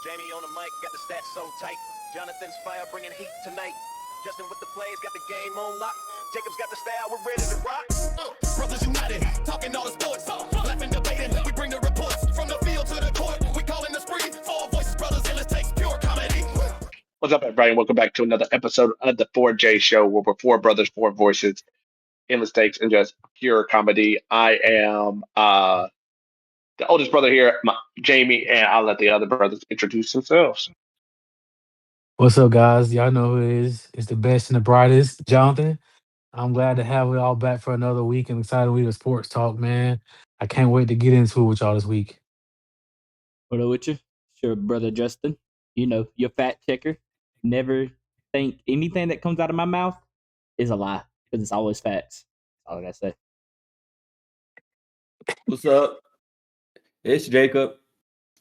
Jamie on the mic, got the stats so tight. Jonathan's fire bringing heat tonight. Justin with the plays, got the game on lock. Jacob's got the style, we're ready to rock. Brothers united, talking all the sports, laughing, debating. We bring the reports from the field to the court. We calling the spree, four voices, brothers, and let's take pure comedy. What's up, everybody? Welcome back to another episode of the 4J Show, where we're four brothers, four voices, in mistakes, and just pure comedy. I am the oldest brother here, Jamie, and I'll let the other brothers introduce themselves. What's up, guys? Y'all know who it is. It's the best and the brightest, Jonathan. I'm glad to have we all back for another week and excited week of sports talk, man. I can't wait to get into it with y'all this week. What up with you? It's your brother Justin. You know, your fact checker. Never think anything that comes out of my mouth is a lie because it's always facts. That's all I gotta say. What's up? It's Jacob.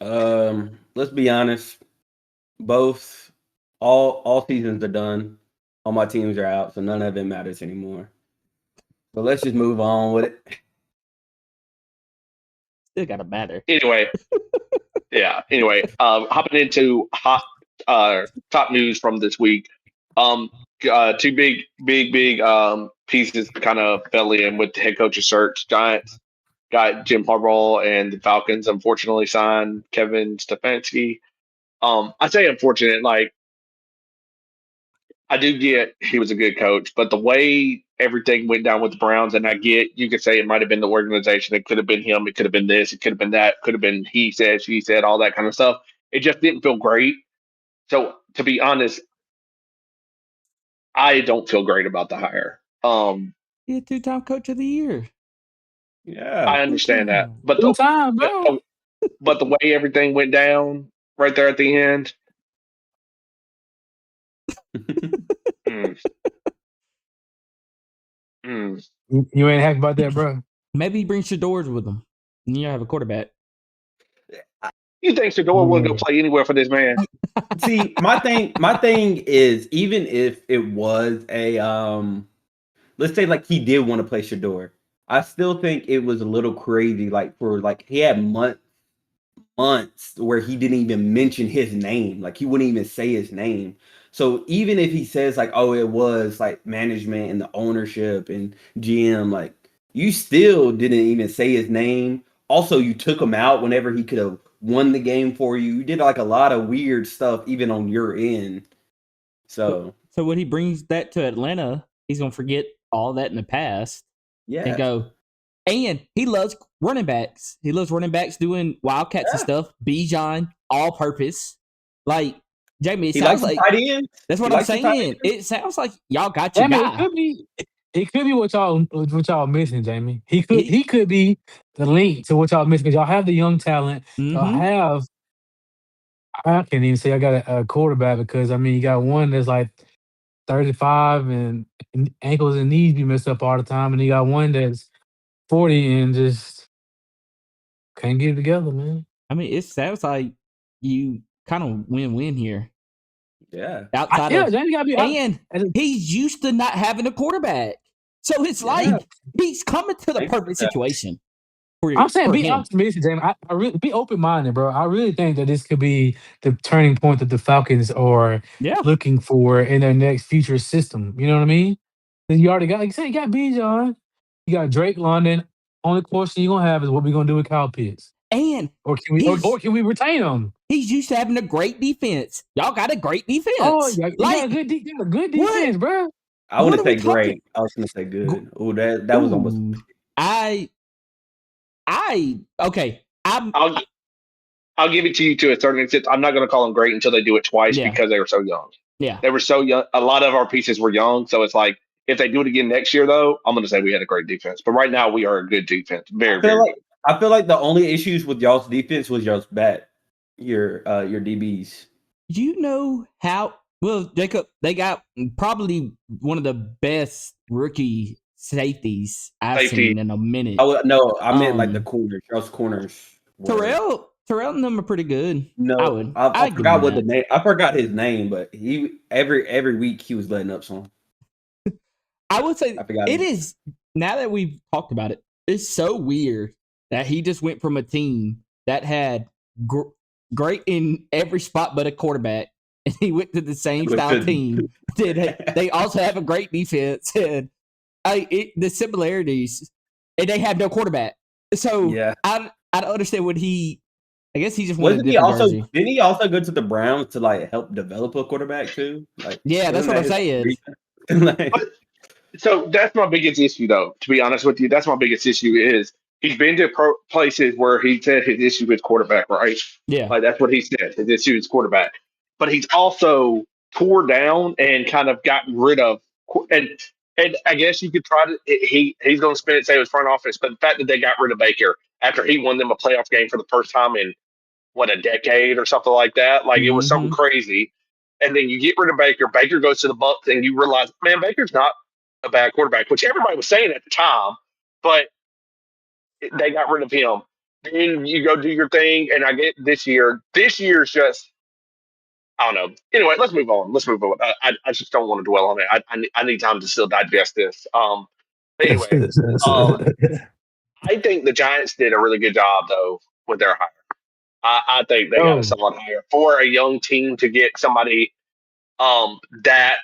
Let's be honest. Both all seasons are done. All my teams are out, so none of it matters anymore. So let's just move on with it. Still gotta matter. Anyway, hopping into hot top news from this week. Two big pieces kind of fell in with the head coach's search. Giants got Jim Harbaugh, and the Falcons unfortunately signed Kevin Stefanski. I say unfortunate, like I do get he was a good coach, but the way everything went down with the Browns, and I get you could say it might have been the organization, it could have been him, it could have been this, it could have been that, could have been he said, she said, all that kind of stuff. It just didn't feel great. So to be honest, I don't feel great about the hire. Yeah, two-time coach of the year. Yeah. I understand that, but Two time, bro. but the way everything went down right there at the end. mm, mm. You ain't happy about that, bro? Maybe he brings Shadors with him. And you have a quarterback. You think Shador would go play anywhere for this man? See, my thing is, even if it was a let's say like he did want to play Shador, I still think it was a little crazy. Like he had months where he didn't even mention his name. Like he wouldn't even say his name. So even if he says like, oh, it was like management and the ownership and GM, like you still didn't even say his name. Also, you took him out whenever he could have won the game for you. You did like a lot of weird stuff even on your end. So when he brings that to Atlanta, he's gonna forget all that in the past. yeah. And go. And he loves running backs. He loves running backs doing wildcats and stuff. Bijan, all purpose. Like Jamie, it He sounds likes like tight ends. that's what He I'm likes the tight saying. ends. It sounds like y'all got your I mean, guy. it could be what y'all missing, Jamie. He could be the link to what y'all missing because y'all have the young talent. Y'all have. I can't even say I got a quarterback because I mean you got one that's like 35 and ankles and knees be messed up all the time, and you got one that's 40 and just can't get it together, man. I mean, it sounds like you kind of win-win here. Yeah. Outside Yeah, of Jamie gotta be and he's used to not having a quarterback. So it's like he's coming to the perfect situation. I'm saying be him. optimistic, Jamie. I really be open minded, bro. I really think that this could be the turning point that the Falcons are looking for in their next future system. You know what I mean? 'Cause you already got, like you said, you got Bijan, you got Drake London. Only question you're gonna have is what we're gonna do with Kyle Pitts. And or can we retain him? He's used to having a great defense. Y'all got a great defense. Oh, you got a good defense, bro. I want to say great. I was gonna say good. Oh, that was almost. Okay. I'll give it to you to a certain extent. I'm not going to call them great until they do it twice because they were so young. Yeah, they were so young. A lot of our pieces were young, so it's like if they do it again next year, though, I'm going to say we had a great defense. But right now, we are a good defense. Very good. I feel like the only issues with y'all's defense was y'all's back, your DBs. You know how well, Jacob? They got probably one of the best rookie safeties I've seen in a minute. I meant like the corners. Y'all's corners. Terrell and them are pretty good. No, I forgot what the name. I forgot his name, but he every week he was letting up some. I would say it is now that we've talked about it. It's so weird that he just went from a team that had great in every spot but a quarterback, and he went to the same style team. They also have a great defense, and the similarities, and they have no quarterback. So Yeah. I don't understand what he. I guess he just wanted Wasn't a he different also? jersey. Didn't he also go to the Browns to like help develop a quarterback too? Like, Yeah, that's wasn't what I'm that his saying. reason? Like, So that's my biggest issue, though. To be honest with you, that's my biggest issue is he's been to places where he said his issue is quarterback, right? Yeah. Like that's what he said. His issue is quarterback. But he's also tore down and kind of gotten rid of and and I guess you could try to he's going to spin it say it was front office, but the fact that they got rid of Baker after he won them a playoff game for the first time in what a decade or something like that, like it was something crazy. And then you get rid of Baker. Baker goes to the Bucks, and you realize, man, Baker's not a bad quarterback, which everybody was saying at the time, but they got rid of him. Then you go do your thing, and I get this year. This year's just, I don't know. Anyway, let's move on. Let's move on. I just don't want to dwell on it. I need time to still digest this. Anyway, I think the Giants did a really good job though with their hire. I think they got a Oh, solid hire for a young team to get somebody that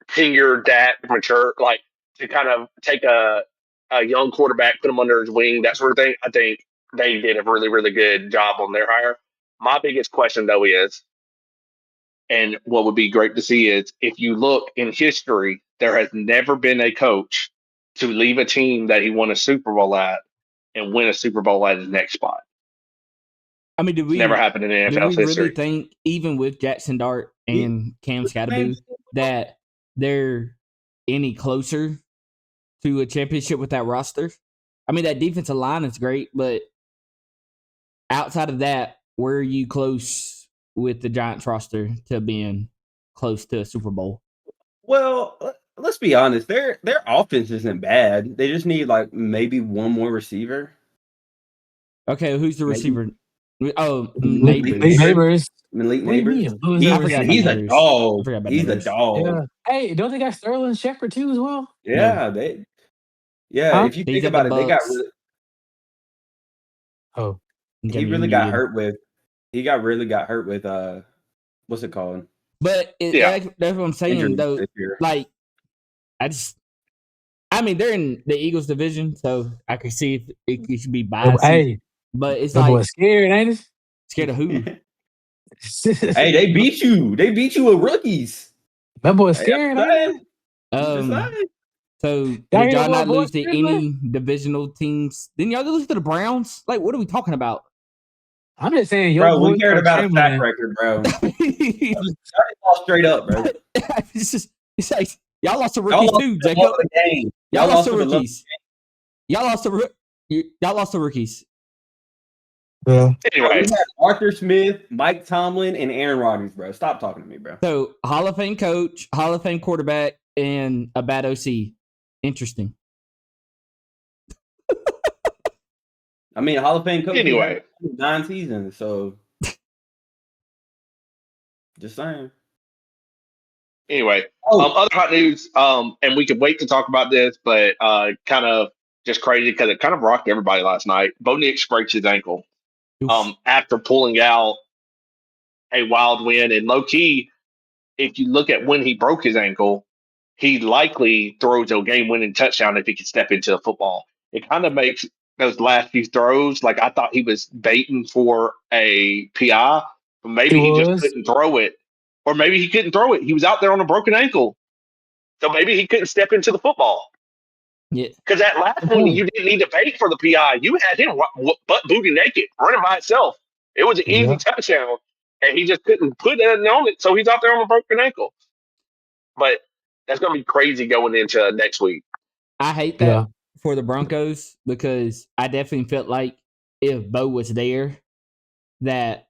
tenured, that mature, like to kind of take a young quarterback, put him under his wing, that sort of thing. I think they did a really, really good job on their hire. My biggest question, though, is, and what would be great to see is if you look in history, there has never been a coach to leave a team that he won a Super Bowl at and win a Super Bowl at his next spot. I mean, It's never happened in do NFL's we really history. think, even with Jackson Dart he- and Cam what's his Scatterboo, name? that they're any closer to a championship with that roster? I mean, that defensive line is great, but outside of that, where are you close with the Giants roster to being close to a Super Bowl? Well, let's be honest. Their offense isn't bad. They just need like maybe one more receiver. Okay, who's the Maybe. receiver? Oh, Malik Neighbors. Neighbors. Malik What do you Neighbors. mean? Who is that I forgot about He's a Neighbors. dog. I forgot about He's a Neighbors. dog. Yeah. Hey, don't they got Sterling Shepard too as well? Yeah, Huh? if you He's think at the about it, they got Bucks. Oh, he really got hurt with what's it called? But Yeah. that's what I'm saying, Injuries though. this year. Like, I mean, they're in the Eagles division, so I can see if it should be biased. hey, But it's that like, boy scared, ain't it? scared of who? Hey, they beat you. They beat you with rookies. That boy Hey, scared, I'm ain't it? saying. So Y'all did hear y'all what not boy lose to scared, any divisional teams? Didn't y'all lose to the Browns? Like, what are we talking about? I'm just saying, your Bro, boy we cared Kirk about a sack Chamberlain. record, bro. it's All straight up, bro. like y'all lost to Y'all rookies lost too, for the Jacob. love of the game. Y'all lost to for the love of rookies. Y'all lost to rookies. Yeah. Anyway, We had Arthur Smith, Mike Tomlin, and Aaron Rodgers, bro. Stop talking to me, bro. So Hall of Fame coach, Hall of Fame quarterback, and a bad OC. Interesting. I mean, Hall of Fame coach. Anyway. 9 seasons, so just saying. Anyway, Oh, other hot news, and we could wait to talk about this, but kind of just crazy because it kind of rocked everybody last night. Bo Nix breaks his ankle after pulling out a wild win. And low key, if you look at when he broke his ankle, he likely throws a game winning touchdown if he could step into the football. It kind of makes those last few throws like I thought he was baiting for a PI, but maybe he just couldn't throw it. Or maybe he couldn't throw it. He was out there on a broken ankle. So maybe he couldn't step into the football. Yeah. Because that last one, you didn't need to bait for the PI. You had him butt booty naked, running by itself. It was an easy touchdown, and he just couldn't put it on it, so he's out there on a broken ankle. But that's going to be crazy going into next week. I hate that for the Broncos because I definitely felt like if Bo was there, that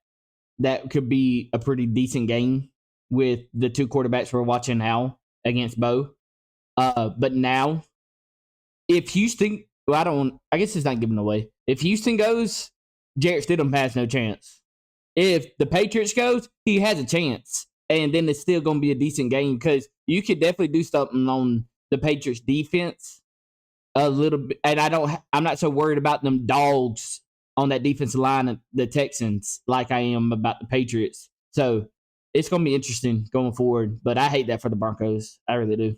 could be a pretty decent game with the two quarterbacks we're watching now against Bo. But now, if Houston, I guess it's not giving away. If Houston goes, Jarrett Stidham has no chance. If the Patriots goes, he has a chance. And then it's still going to be a decent game because you could definitely do something on the Patriots defense a little bit. And I'm not so worried about them dogs on that defensive line of the Texans like I am about the Patriots. So it's going to be interesting going forward. But I hate that for the Broncos. I really do.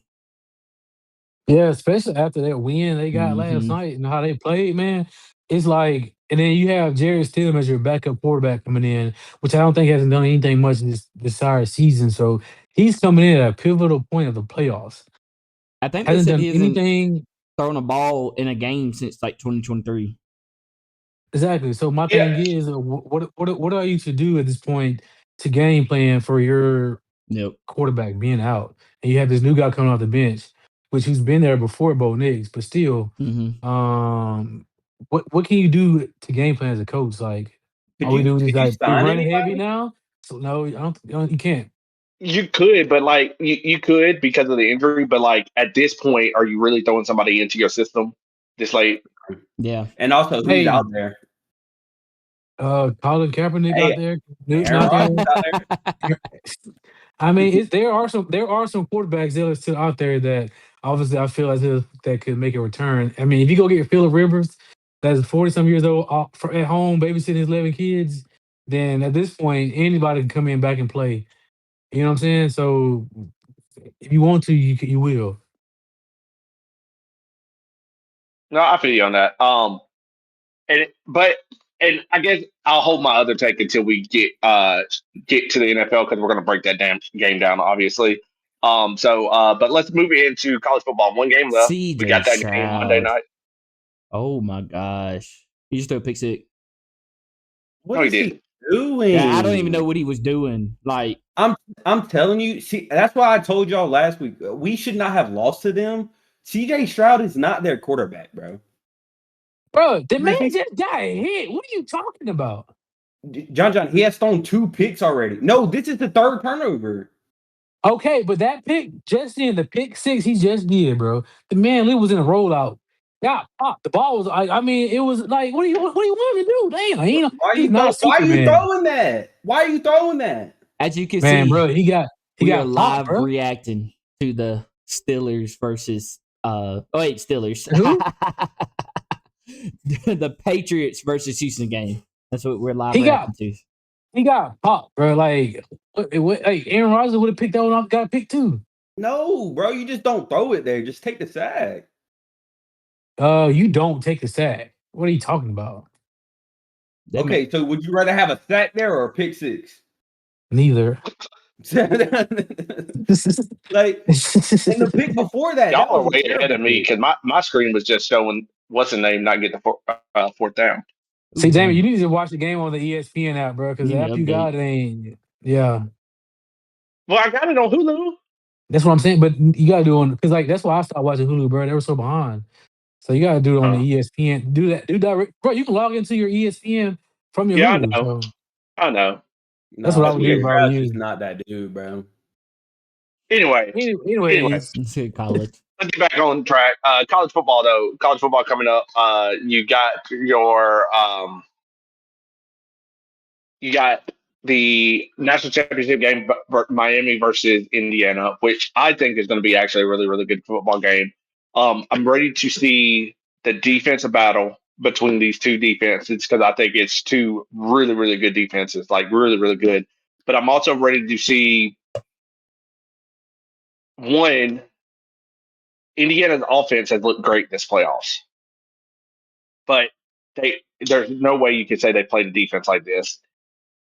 Yeah, especially after that win they got last night and how they played, man. It's like, and then you have Jerry Stidham as your backup quarterback coming in, which I don't think hasn't done anything much this entire season. So he's coming in at a pivotal point of the playoffs. I think they Hasn't said done he hasn't anything. thrown a ball in a game since like 2023. Exactly. So my Yeah. thing is, what are you to do at this point to game plan for your Yep. quarterback being out, and you have this new guy coming off the bench, which he's been there before, Bo Nix, but still, what can you do to game plan as a coach? Like, Could are we you doing this could you like we sign running heavy anybody? now? So no, I don't, you can't. You could, but like you could because of the injury. But like at this point, are you really throwing somebody into your system this late? Yeah. And also, who's Hey, out there? Colin Kaepernick out Hey, there, Newton Aaron out Rodgers there. out there. I mean, there are some quarterbacks that are still out there that obviously I feel as if that could make a return. I mean, if you go get Phillip Rivers, that's 40 some years old, at home babysitting his 11 kids, then at this point anybody can come in back and play. You know what I'm saying? So if you want to, you will. No, I feel you on that. And I guess I'll hold my other take until we get to the NFL because we're gonna break that damn game down, obviously. But let's move into college football. One game left. We CJ got that game Monday Stroud. night. Oh my gosh. He just threw a pick six. What No, he is he didn't. doing? Yeah, I don't even know what he was doing. Like, I'm telling you. See, that's why I told y'all last week. We should not have lost to them. CJ Stroud is not their quarterback, bro. Bro, the man Really? just got hit. What are you talking about? John, he has thrown 2 picks already. No, this is the 3rd turnover. Okay, but that pick just in the pick six he just did, bro. The man Lee was in a rollout. Yeah, pop. The ball was like, I mean, it was like, what do you want to do? Damn, he's not Why are you Superman. throwing that? Why are you throwing that? as you can Man, see, bro, he we are got popped, live bro. reacting to the Steelers versus Steelers. Who? The Patriots versus Houston game. That's what we're live He got reacting to. he got popped, bro. Like, hey, Aaron Rodgers would have picked that one off, got picked too. No, bro, you just don't throw it there. Just take the sack. You don't take the sack. What are you talking about? Okay, so would you rather have a sack there or a pick six? Neither. Like, in the pick before that, Y'all are was a way ahead terrible of me pick. because my screen was just showing what's the name not getting the fourth down. See, Jamie, you need to watch the game on the ESPN app, bro, because the app you got, yeah. Well, I got it on Hulu. That's what I'm saying. But you gotta do it because that's why I started watching Hulu, bro. They were so behind. So you gotta do it on the ESPN. Do that, bro. You can log into your ESPN from your Yeah, Hulu. I know. So I know. that's what I would do if I were Stroud's you. not that dude, bro. Anyway, Anyways, Let's get college. let's get back on track. College football though. College football coming up. You got the national championship game, Miami versus Indiana, which I think is going to be actually a really, really good football game. I'm ready to see the defensive battle between these two defenses because I think it's two really, really good defenses, like really, really good. But I'm also ready to see one. Indiana's offense has looked great this playoffs, but there's no way you can say they played a defense like this.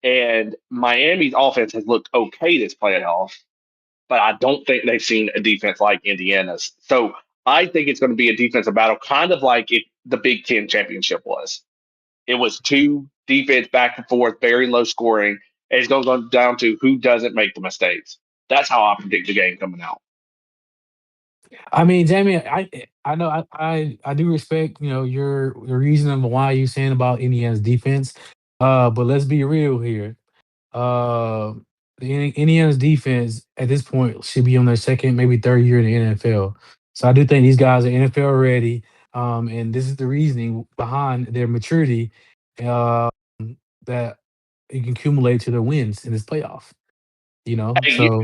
And Miami's offense has looked okay this playoffs, but I don't think they've seen a defense like Indiana's. So I think it's going to be a defensive battle, kind of like the Big Ten championship was. It was two defense back and forth, very low scoring. And it's going to go down to who doesn't make the mistakes. That's how I predict the game coming out. I mean, Jamie, I know I do respect your reason of why you saying about Indiana's defense. But let's be real here. Uh, the Indiana's defense at this point should be on their second, maybe third year in the NFL. So I do think these guys are NFL ready. And this is the reasoning behind their maturity uh, that you can accumulate to their wins in this playoff. Hey, So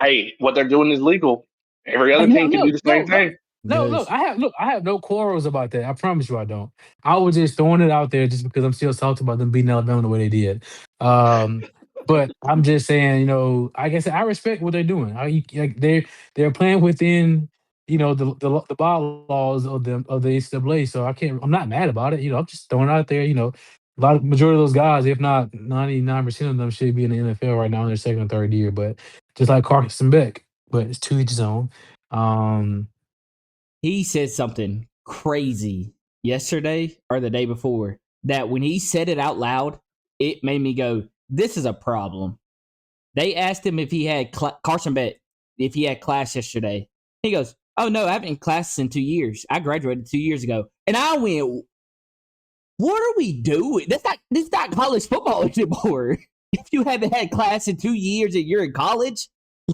hey, what they're doing is legal. Every other no, team can do no, the same no, no. thing. No, look, I have no quarrels about that. I promise you, I don't. I was just throwing it out there just because I'm still salty about them beating Alabama the way they did. Um, but I'm just saying, I guess I respect what they're doing. Like they're playing within, the bylaws of the NCAA. So I'm not mad about it. I'm just throwing it out there. Majority of those guys, if not 99% of them, should be in the NFL right now in their second or third year. But just like Carson Beck, but it's to each his own. He said something crazy yesterday or the day before that when he said it out loud, it made me go, this is a problem. They asked him if he had Carson Beck, if he had class yesterday. He goes, oh, no, I haven't in classes in 2 years. I graduated 2 years ago. And I went, what are we doing? This not college football anymore. If you haven't had class in 2 years and you're in college,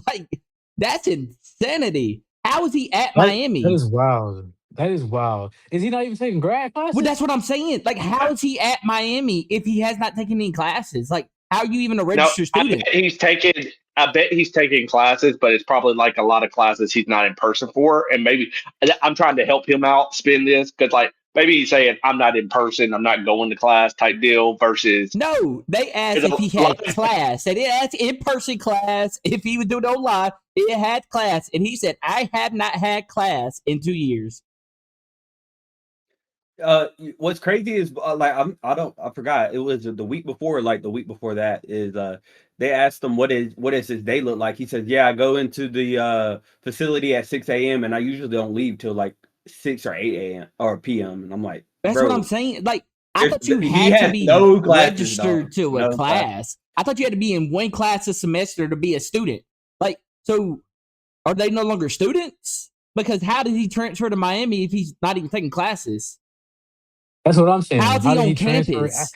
like, that's insanity. How is he at Miami? That is wild. That is wild. Is he not even taking grad classes? Well, that's what I'm saying. Like, how is he at Miami if he has not taken any classes? Like, how are you even a registered student? I bet he's taking classes, but it's probably like a lot of classes he's not in person for. And maybe I'm trying to help him out spin this because, like, maybe he's saying I'm not in person, I'm not going to class type deal versus. No, they asked if he had class. They didn't ask in-person class. If he was doing it online, he had class. And he said, I have not had class in 2 years. What's crazy is I forgot it was the week before, like the week before that is they asked him what is his day look like. He says, yeah, I go into the facility at 6 a.m. and I usually don't leave till like 6 or 8 a.m. or p.m. And I'm like, that's bro, what I'm saying. Like, I thought you had to be registered to a class. I thought you had to be in one class a semester to be a student. Like, so are they no longer students? Because how did he transfer to Miami if he's not even taking classes? That's what I'm saying. How's he on campus?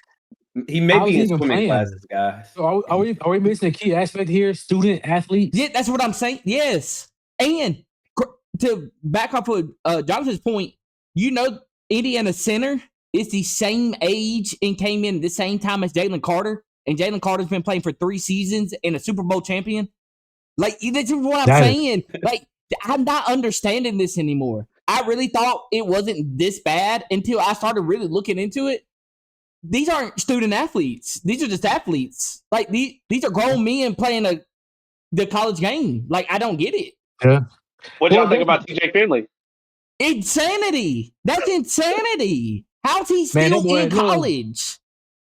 He may be in swimming classes, guys. So are we missing a key aspect here? Student athletes? Yeah, that's what I'm saying. Yes. And to back off of Jonathan's point, Indiana center is the same age and came in the same time as Jalen Carter. And Jalen Carter's been playing for 3 seasons and a Super Bowl champion. Like, this is what I'm saying. Like, I'm not understanding this anymore. I really thought it wasn't this bad until I started really looking into it. These aren't student athletes. These are just athletes. Like, these are grown men playing the college game. Like, I don't get it. Yeah. What do y'all think about TJ Finley? Insanity. That's insanity. How's he still in college?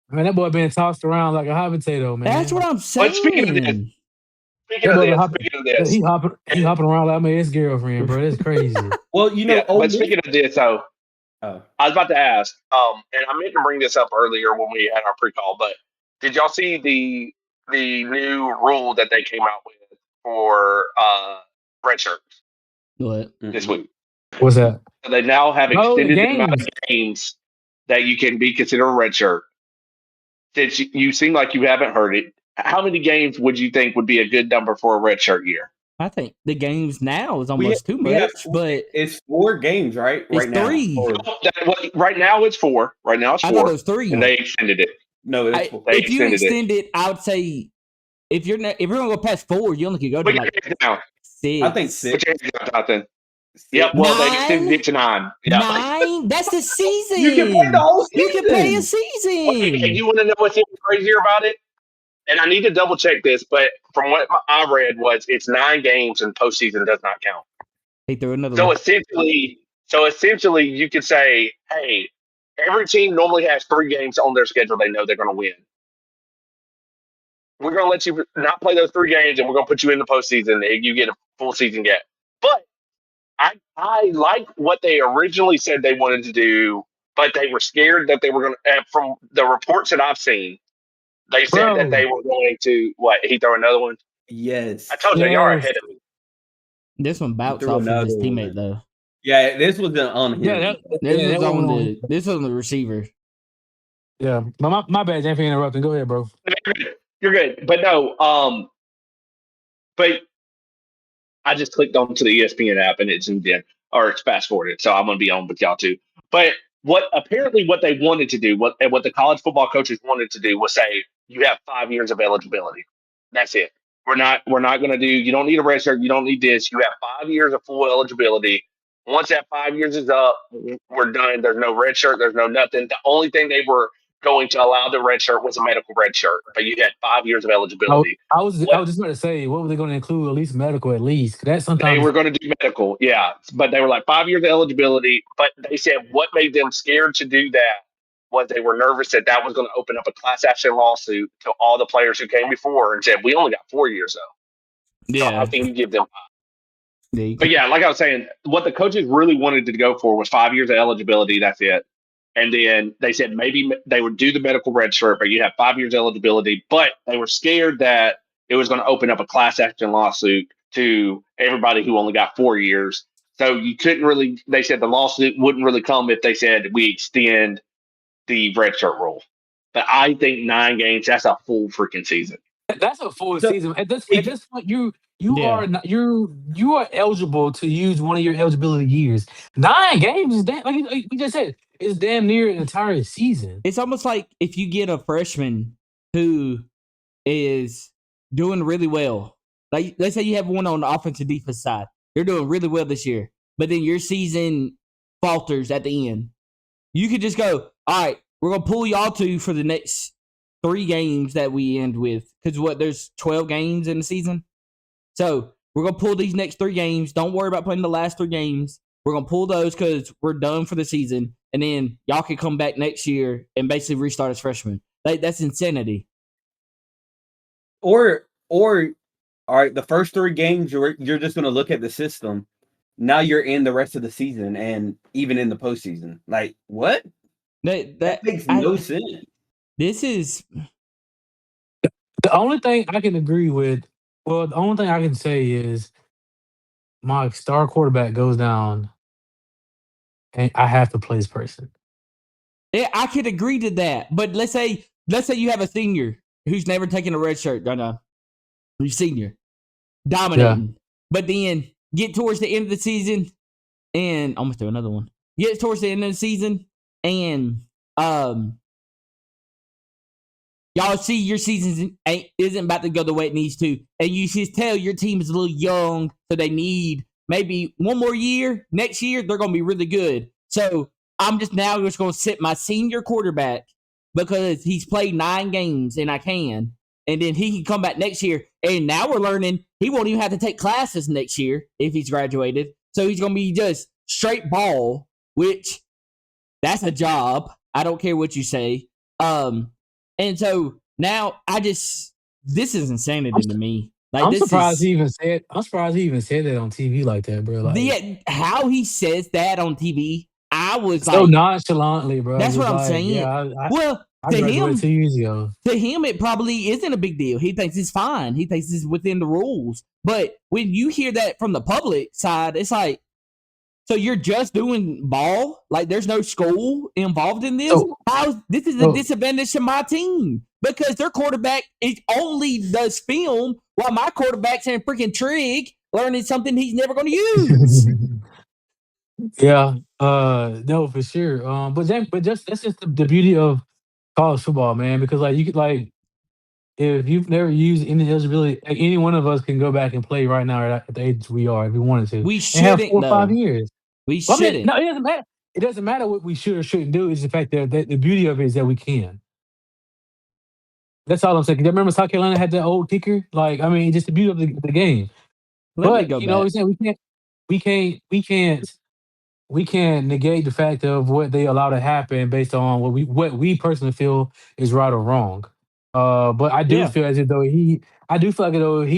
Man, that boy been tossed around like a hot potato, man. That's what I'm saying. But speaking of this, he hopping around like my ex-girlfriend, bro. That's crazy. Well, but speaking of this, though, I was about to ask, and I meant to bring this up earlier when we had our pre-call, but did y'all see the new rule that they came out with for red shirts? What? This week? What's that? So they now have extended the amount of games that you can be considered a red shirt. Since you seem like you haven't heard it, how many games would you think would be a good number for a red shirt year? I think the games now is almost too much, but it's 4 games, right? It's 3. Right now it's 4. Right now it's 4. I thought it was 3, and they extended it. No, it's 4. If you extend it, I would say if you're gonna go past 4, you only could go to like 6. I think 6. Yep. Well, they extended it to 9. Yeah. 9? That's the season. You can play the whole season. You can play a season. And you want to know what's even crazier about it? And I need to double check this, but from what I read was it's 9 games and postseason does not count. They threw another. So essentially, you could say, hey, every team normally has 3 games on their schedule they know they're going to win. We're going to let you not play those 3 games, and we're going to put you in the postseason, and you get a full season get. But I like what they originally said they wanted to do, but they were scared that they were going to, from the reports that I've seen, they said that they were going to, he throw another one? Yes. I told you, y'all are ahead of me. This one bounced off of his teammate, though. Yeah, this was on him. This was on the receiver. Yeah. My bad, James, for interrupting. Go ahead, bro. You're good. But no, but I just clicked onto the ESPN app and it's zoomed in, or it's fast forwarded. So I'm going to be on with y'all too. But what they wanted to do, what the college football coaches wanted to do was say, you have 5 years of eligibility. That's it. We're not going to do, you don't need a red shirt. You don't need this. You have 5 years of full eligibility. Once that 5 years is up, we're done. There's no red shirt. There's no nothing. The only thing they were going to allow the red shirt was a medical red shirt, but you had 5 years of eligibility. I was What just about to say, what were they going to include? At least medical, at least. 'Cause that they sometimes were going to do medical, yeah, but they were like 5 years of eligibility. But they said what made them scared to do that was they were nervous that that was going to open up a class action lawsuit to all the players who came before and said we only got 4 years though. So I think you give them. But yeah, like I was saying, what the coaches really wanted to go for was 5 years of eligibility. That's it. And then they said maybe they would do the medical red shirt, but you have 5 years eligibility. But they were scared that it was going to open up a class action lawsuit to everybody who only got 4 years. So you couldn't really, they said the lawsuit wouldn't really come if they said we extend the red shirt rule. But I think 9 games, that's a full freaking season. that's a full So, season. At this if- point, you are not, you are eligible to use one of your eligibility years. 9 games is damn, like we just said, it's damn near an entire season. It's almost like if you get a freshman who is doing really well. Like let's say you have one on the offensive defense side. They're doing really well this year, but then your season falters at the end. You could just go, all right, we're gonna pull y'all two for the next 3 games that we end with. Because there's 12 games in the season. So we're gonna pull these next 3 games. Don't worry about playing the last 3 games. We're gonna pull those because we're done for the season. And then y'all can come back next year and basically restart as freshmen. Like that's insanity. Or all right, the first 3 games you're just gonna look at the system. Now you're in the rest of the season and even in the postseason. Like what? That makes no sense. This is the only thing I can agree with. Well, the only thing I can say is my star quarterback goes down, and I have to play this person. Yeah, I could agree to that. But let's say you have a senior who's never taken a red shirt. No, he's senior, dominating. Yeah. But then get towards the end of the season, and almost do another one. Get towards the end of the season, and y'all see your season isn't about to go the way it needs to, and you just tell your team is a little young, so they need maybe one more year. Next year, they're going to be really good. So I'm just going to sit my senior quarterback because he's played 9 games, and I can. And then he can come back next year. And now we're learning he won't even have to take classes next year if he's graduated. So he's going to be just straight ball, which that's a job. I don't care what you say. And so now this is insanity to me. Like I'm surprised he even said that on TV like that, bro. Like, how he says that on TV, I was so like nonchalantly, bro. That's what I'm saying. Yeah, I graduated 2 years ago. To him, it probably isn't a big deal. He thinks it's fine. He thinks it's within the rules. But when you hear that from the public side, it's like, so you're just doing ball? Like there's no school involved in this? This is a disadvantage to my team because their quarterback only does film while my quarterback's in freaking trig learning something he's never going to use. Yeah, no, for sure. But that's just the beauty of college football, man. Because like you could like, if you've never used any eligibility, like, any one of us can go back and play right now at the age we are if we wanted to. We shouldn't. And have 4 or 5 years. We shouldn't. No, it doesn't matter. It doesn't matter what we should or shouldn't do. It's the fact that the beauty of it is that we can. That's all I'm saying. You remember South Carolina had that old kicker? Like, I mean, just the beauty of the game. But you know what I'm saying? We can't negate the fact of what they allow to happen based on what we personally feel is right or wrong. But I do feel as if though he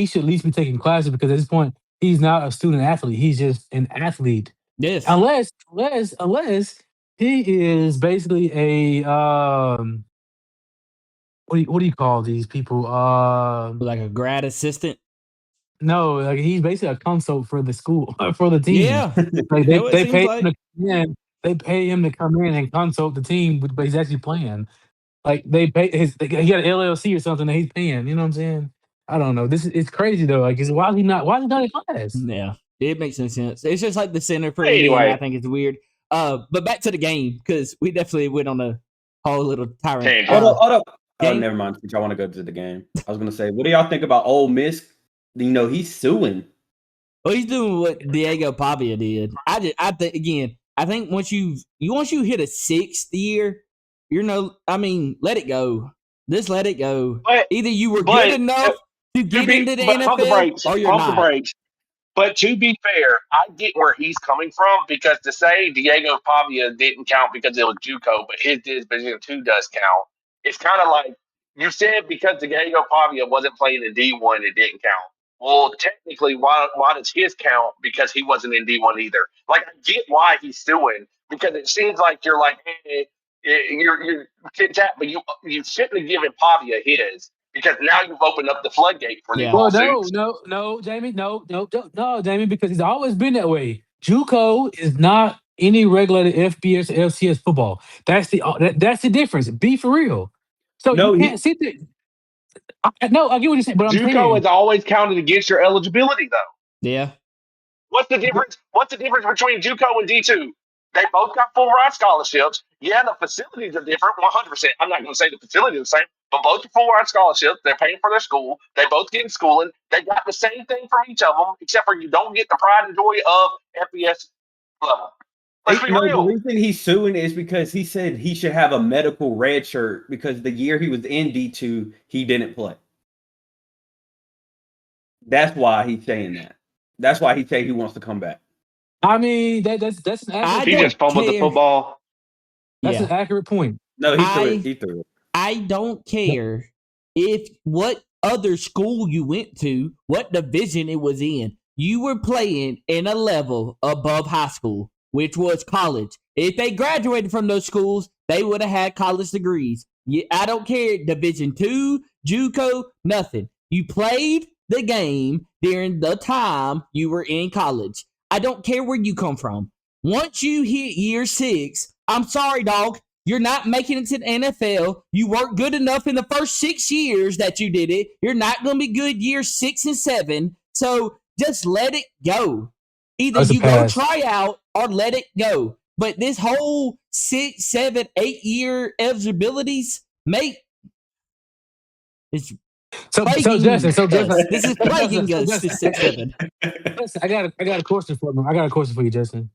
should at least be taking classes because at this point he's not a student athlete. He's just an athlete. Yes. Unless he is basically a what do you call these people? Like a grad assistant. No, like he's basically a consult for the school for the team. Yeah, like they pay him to come in. They pay him to come in and consult the team, but he's actually playing. Like they pay he got an LLC or something that he's paying. You know what I'm saying? I don't know. It's crazy though. Like, why is he not in class? Yeah, it makes no sense. It's just like the center for anyway. I think it's weird. But back to the game because we definitely went on a whole little tyrant. Hold up. Oh, never mind. I want to go to the game. I was gonna say, what do y'all think about Ole Miss? You know, he's suing. Well, he's doing what Diego Pavia did. I think once you hit a 6th year, let it go. Just let it go. But Either you were good but enough to get into the NFL or you're pump the not. brakes. But to be fair, I get where he's coming from because to say Diego Pavia didn't count because it was JUCO, but his Division II does count. It's kind of like you said because Diego Pavia wasn't playing in D1, it didn't count. Well, technically, why does his count? Because he wasn't in D1 either. Like I get why he's suing because it seems like you're like you're but you shouldn't have given Pavia his. Because now you've opened up the floodgate for these Well, lawsuits. no, Jamie, no, Jamie, because it's always been that way. JUCO is not any regulated FBS or FCS football. That's the difference. Be for real. So No, you can't sit there. No, I get what you're saying, but I'm JUCO saying is always counted against your eligibility, though. Yeah. What's the difference? What's the difference between JUCO and D2? They both got full ride scholarships. Yeah, the facilities are different, 100%. I'm not going to say the facilities are the same, but both are full ride scholarships. They're paying for their school. They both get schooling. They got the same thing from each of them, except for you don't get the pride and joy of FBS level. Let's be the real. reason he's suing is because he said he should have a medical red shirt because the year he was in D2, he didn't play. That's why he's saying that. That's why he's saying he wants to come back. I mean that's an accurate He just fumbled the football. That's an accurate point. No, he threw it. I don't care if what other school you went to, what division it was in. You were playing in a level above high school, which was college. If they graduated from those schools, they would have had college degrees. I don't care, Division II, JUCO, nothing. You played the game during the time you were in college. I don't care where you come from. Once you hit year 6, I'm sorry, dog. You're not making it to the NFL. You weren't good enough in the first 6 years that you did it. You're not going to be good year 6 and 7. So just let it go. Either you go try out or let it go. But this whole 6, 7, 8 year eligibilities, mate, it's plaguing Justin, us. This is plaguing us. 6, 7. I got a question for you. I got a question for you, Justin.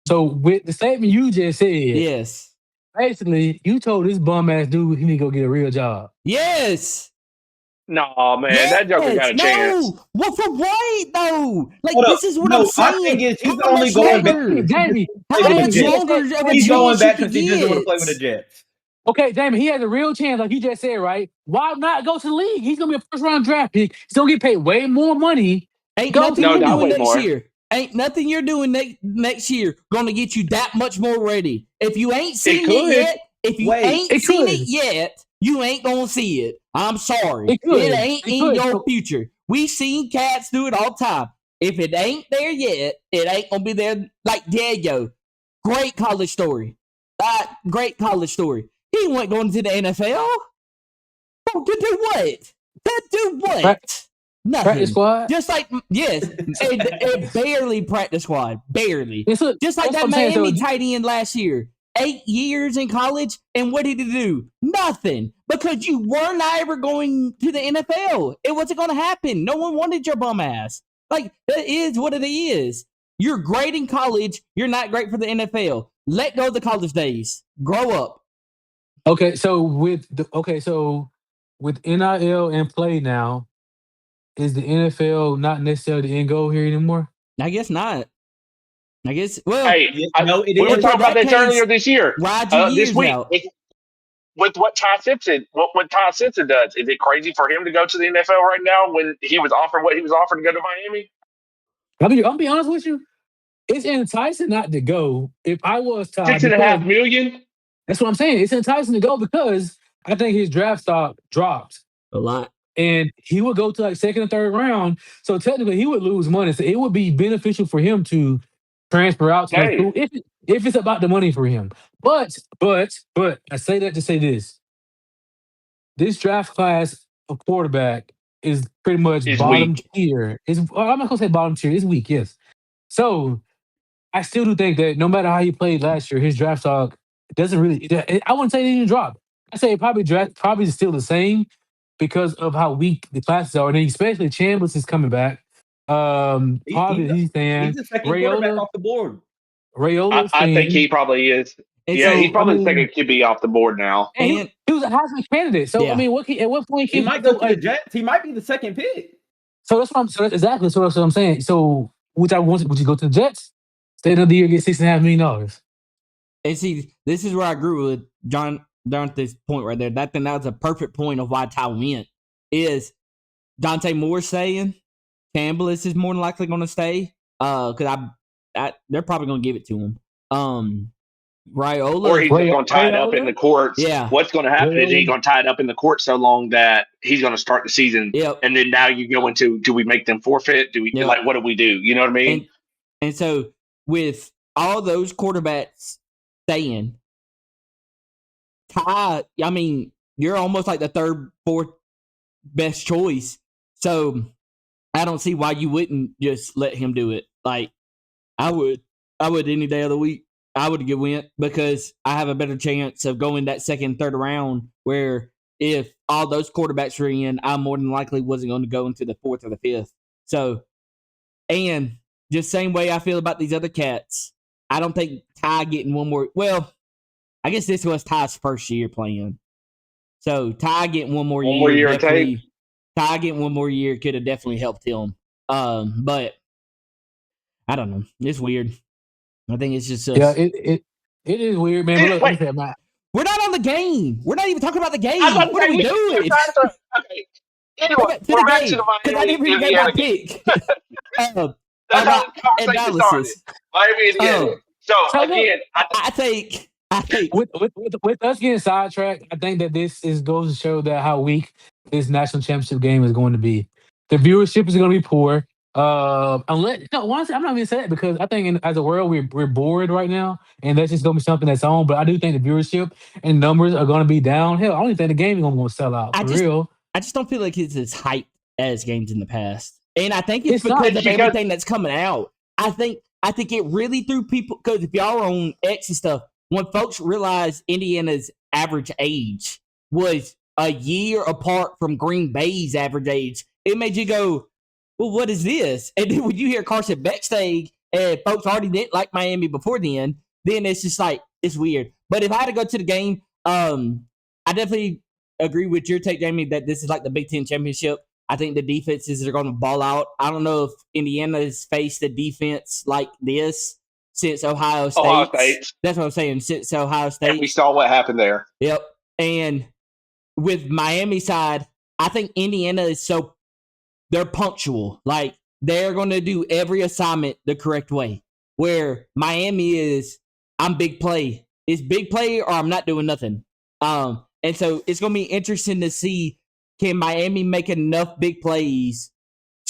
So with the statement you just said, yes. Basically, you told this bum ass dude he need to go get a real job. Yes. No, man, that joker got a chance. What for what though? Like this is what I'm saying. My thing is he's only going back. Jamie, how much longer of a he's going back because he just want to play with the Jets. Okay, Jamie, he has a real chance, like you just said, right? Why not go to the league? He's gonna be a first round draft pick. He's gonna get paid way more money. Ain't nothing you're doing next year. Ain't nothing you're doing next year gonna get you that much more ready. If you ain't seen it yet, you ain't gonna see it. I'm sorry. It ain't in your future. We seen cats do it all the time. If it ain't there yet, it ain't gonna be there. Like Diego. Great college story. Great college story. He wasn't going to the NFL. Oh, to do what? To do what? Nothing. Practice squad? Just like, yes, it barely practice squad. Barely. Just like that Miami tight end last year. 8 years in college, and what did he do? Nothing. Because you were not ever going to the NFL. It wasn't going to happen. No one wanted your bum ass. Like, that is what it is. You're great in college. You're not great for the NFL. Let go of the college days. Grow up. Okay, so with NIL and play now, is the NFL not necessarily the end goal here anymore? I guess not. We were talking about that earlier this year. This week. With what Ty Simpson does, is it crazy for him to go to the NFL right now when he was offered what he was offered to go to Miami? I'll be honest with you. It's enticing not to go. If I was Ty, $6.5 million. That's what I'm saying. It's enticing to go because I think his draft stock dropped a lot, and he would go to like second or third round. So technically, he would lose money. So it would be beneficial for him to transfer out to school if it's about the money for him. But I say that to say this: this draft class of quarterback is pretty much bottom tier. I'm not gonna say bottom tier. It's weak, yes. So I still do think that no matter how he played last year, his draft stock doesn't really. I wouldn't say it didn't drop. I say it probably still the same because of how weak the classes are, and then especially Chambliss is coming back. Probably he's saying He's the second quarterback off the board. Rayola's I think saying. he probably is. And Yeah, so, he's probably the second QB off the board now. And he was a Heisman candidate. So I mean, at what point he might go to the Jets? He might be the second pick. So that's what I'm. So that's exactly. So that's what I'm saying. So would you go to the Jets? Stay another year, get $6.5 million. And see, this is where I agree with Jonathan's point right there. That was a perfect point of why Ty went. Is Dante Moore saying Campbell is more than likely going to stay? Because they're probably going to give it to him. Raiola, or he's just going to tie it up in the courts. Yeah. What's going to happen is he's going to tie it up in the court so long that he's going to start the season. Yep. And then now you go into, do we make them forfeit? Do we what do we do? You know what I mean? And so with all those quarterbacks staying, Ty, I mean, you're almost like the third, fourth best choice. So I don't see why you wouldn't just let him do it. Like I would any day of the week. I would get went because I have a better chance of going that second, third round. Where if all those quarterbacks were in, I more than likely wasn't going to go into the fourth or the fifth. So, and just same way I feel about these other cats, I don't think Ty getting one more. Well, I guess this was Ty's first year playing. So Ty getting one more year definitely. Ty getting one more year could have definitely helped him. But I don't know. It's weird. I think it's just us. Yeah, it is weird, man. But look, we're not on the game. We're not even talking about the game. What are we doing? Okay. Anyway, we're back to the Miami. I didn't even get my pick. That's how the conversation started. Miami, Indiana. So again, I think with us getting sidetracked, I think that this goes to show that how weak this national championship game is going to be. The viewership is going to be poor. Honestly, I'm not even saying that because I think as a world we're bored right now, and that's just gonna be something that's on. But I do think the viewership and numbers are gonna be down. Hell, I don't think the game is gonna sell out for real. I just don't feel like it's as hyped as games in the past, and I think it's because of everything that's coming out. I think it really threw people because if y'all are on X and stuff, when folks realized Indiana's average age was a year apart from Green Bay's average age, it made you go, well, what is this? And then when you hear Carson backstage and folks already didn't like Miami before then it's just like, it's weird. But if I had to go to the game, I definitely agree with your take, Jamie, that this is like the Big Ten championship. I think the defenses are going to ball out. I don't know if Indiana has faced a defense like this since Ohio State. That's what I'm saying, since Ohio State. And we saw what happened there. Yep. And with Miami side, I think Indiana is they're punctual. Like, they're going to do every assignment the correct way. Where Miami is, I'm big play. It's big play or I'm not doing nothing. And so it's going to be interesting to see, can Miami make enough big plays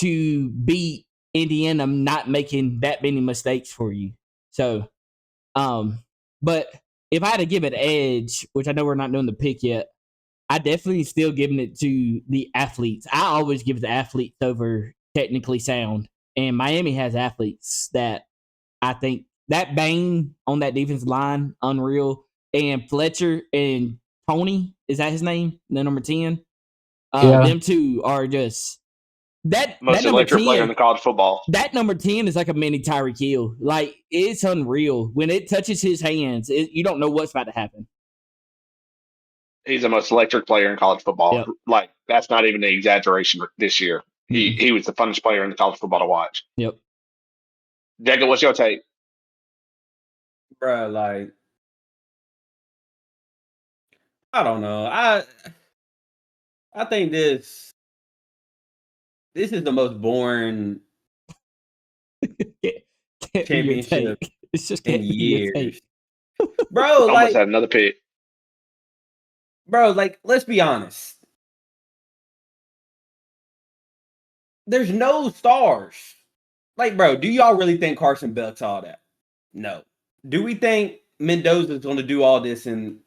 to beat Indiana not making that many mistakes for you? So, but if I had to give it an edge, which I know we're not doing the pick yet, I definitely still giving it to the athletes. I always give the athletes over technically sound. And Miami has athletes that I think that Bain on that defensive line, unreal. And Fletcher and Tony, is that his name? The number 10? Them two are just most electric player in the college football. That number 10 is like a mini Tyreek Hill. Like, it's unreal. When it touches his hands, you don't know what's about to happen. He's the most electric player in college football. Yep. Like, that's not even an exaggeration this year. Mm-hmm. He was the funnest player in the college football to watch. Yep. Jacob, what's your take? Bruh, like, I don't know. I think this is the most boring championship it's just in years. Bro, almost like, had another pick. Bro, like, let's be honest. There's no stars. Like, bro, do y'all really think Carson Beck's all that? No. Do we think Mendoza's going to do all this in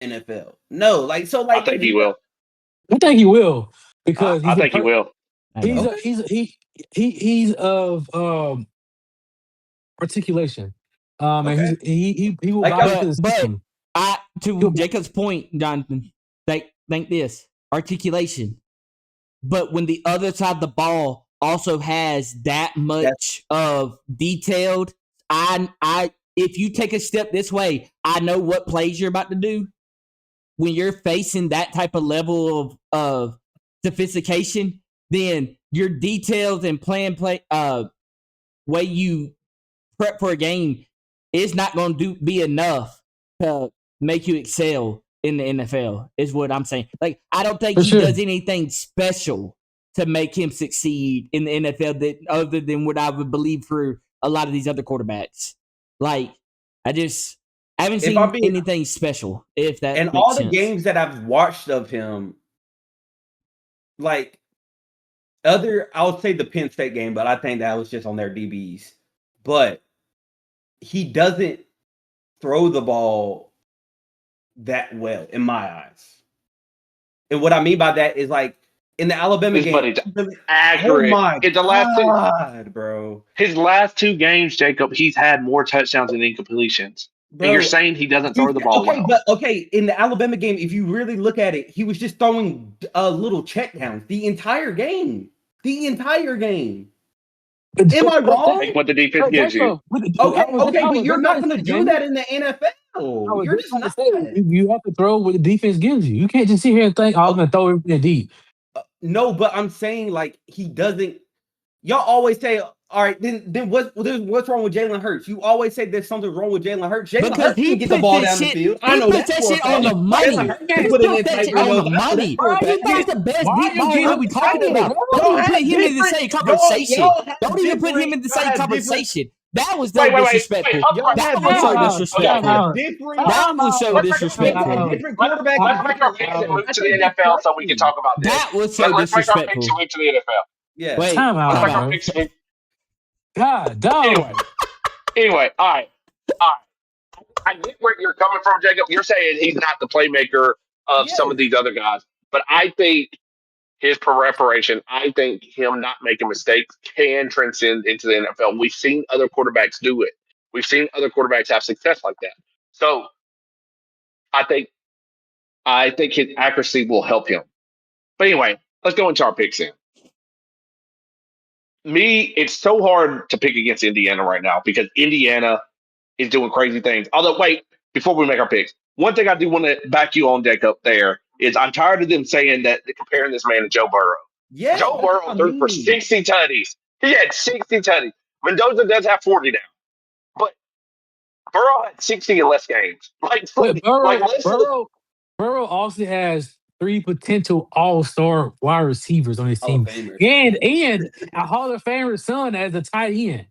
NFL? No. Like, so, like, I think he will. I think he will because I think he will. He's of articulation. And he will buy into the system. To Jacob's point, Jonathan, think this articulation. But when the other side of the ball also has that much of detailed. If you take a step this way, I know what plays you're about to do. When you're facing that type of level of sophistication, then your details and way you prep for a game is not going to be enough to make you excel in the NFL, is what I'm saying. Like, I don't think he does anything special to make him succeed in the NFL that other than what I would believe for a lot of these other quarterbacks. Like, I haven't seen anything special, if that makes all sense. the games that I've watched of him, like I would say the Penn State game, but I think that was just on their DBs. But he doesn't throw the ball that well in my eyes. And what I mean by that is, like, in the Alabama game, accurate. Oh my God, bro! His last 2 games, Jacob, he's had more touchdowns than incompletions. Bro, and you're saying he doesn't throw the ball well. But in the Alabama game, if you really look at it, he was just throwing little checkdowns the entire game. Am I wrong? Take what the defense gives you. Okay, but you're not going to do that in the NFL. You're just not. You have to throw what the defense gives you. You can't just sit here and think, I'm going to throw everything deep. No, but I'm saying, like, he doesn't. Y'all always say, all right, then what's wrong with Jalen Hurts? You always say there's something wrong with Jalen Hurts. Jalen Hurts can get the ball down the field. I know that shit on the money. Put that shit on the money. That's the best deep ball we talking about. Don't even put him in the same conversation. Don't even put him in the same conversation. That was so disrespectful. That was so disrespectful. That was so disrespectful. Different quarterback. Let's make our picks and move to the NFL so we can talk about this. That was so disrespectful. Let's make our picks and move to the NFL. Yeah. Wait. Let's make our picks. God, dog. Anyway, all right. I get where you're coming from, Jacob. You're saying he's not the playmaker of some of these other guys, but I think his preparation, I think him not making mistakes can transcend into the NFL. We've seen other quarterbacks do it. We've seen other quarterbacks have success like that. So I think his accuracy will help him. But anyway, let's go into our picks in. It's so hard to pick against Indiana right now because Indiana is doing crazy things. Although, wait, before we make our picks, one thing I do want to back you on, Jacob, there is I'm tired of them saying that comparing this man to Joe Burrow. Yeah, Joe Burrow threw for 60 tutties. He had 60 tutties. Mendoza does have 40 now. But Burrow had 60 in less games. Burrow also has 3 potential all-star wide receivers on his team. And a Hall of Famer's son as a tight end.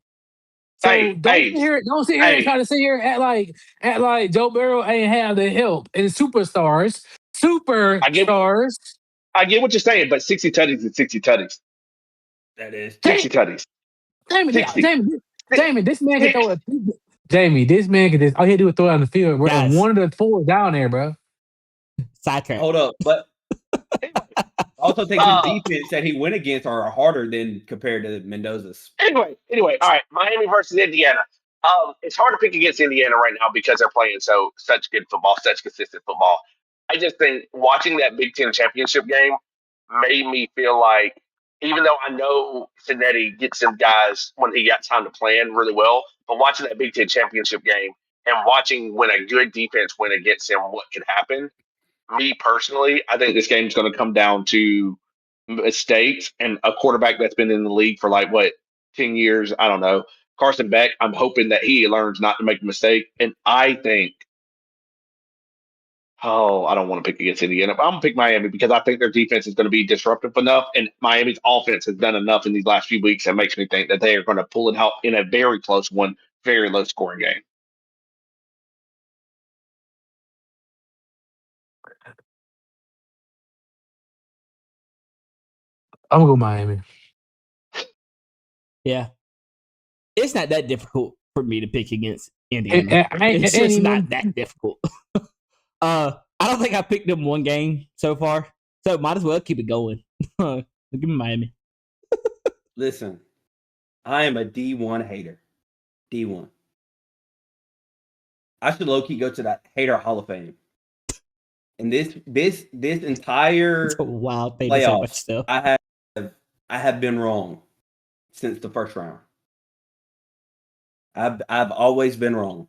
So don't sit here and try to sit here and act like Joe Burrow ain't have the help and superstars. I get what you're saying, but 60 tutties is 60 tutties. That is 60 tutties. Jamie, this man can throw this man can just all he had to do is throw it on the field. And one of the 4 down there, bro. Sidetrack. Hold up, but also think the defense that he went against are harder than compared to Mendoza's. Anyway, all right. Miami versus Indiana. It's hard to pick against Indiana right now because they're playing such good football, such consistent football. I just think watching that Big Ten championship game made me feel like, even though I know Natty gets some guys when he got time to plan really well, but watching that Big Ten championship game and watching when a good defense went against him, what could happen. Me personally, I think this game is going to come down to mistakes and a quarterback that's been in the league for 10 years. I don't know. Carson Beck, I'm hoping that he learns not to make a mistake. And I think, I don't want to pick against Indiana, but I'm going to pick Miami because I think their defense is going to be disruptive enough. And Miami's offense has done enough in these last few weeks that makes me think that they are going to pull it out in a very close one, very low scoring game. I'm going to go Miami. Yeah. It's not that difficult for me to pick against Indiana. It's just not that difficult. I don't think I picked them one game so far, so might as well keep it going. Give me Miami. Listen, I am a D1 hater. D1. I should low-key go to that hater Hall of Fame. And this entire wild thing playoffs, I have been wrong. since the first round. I've always been wrong.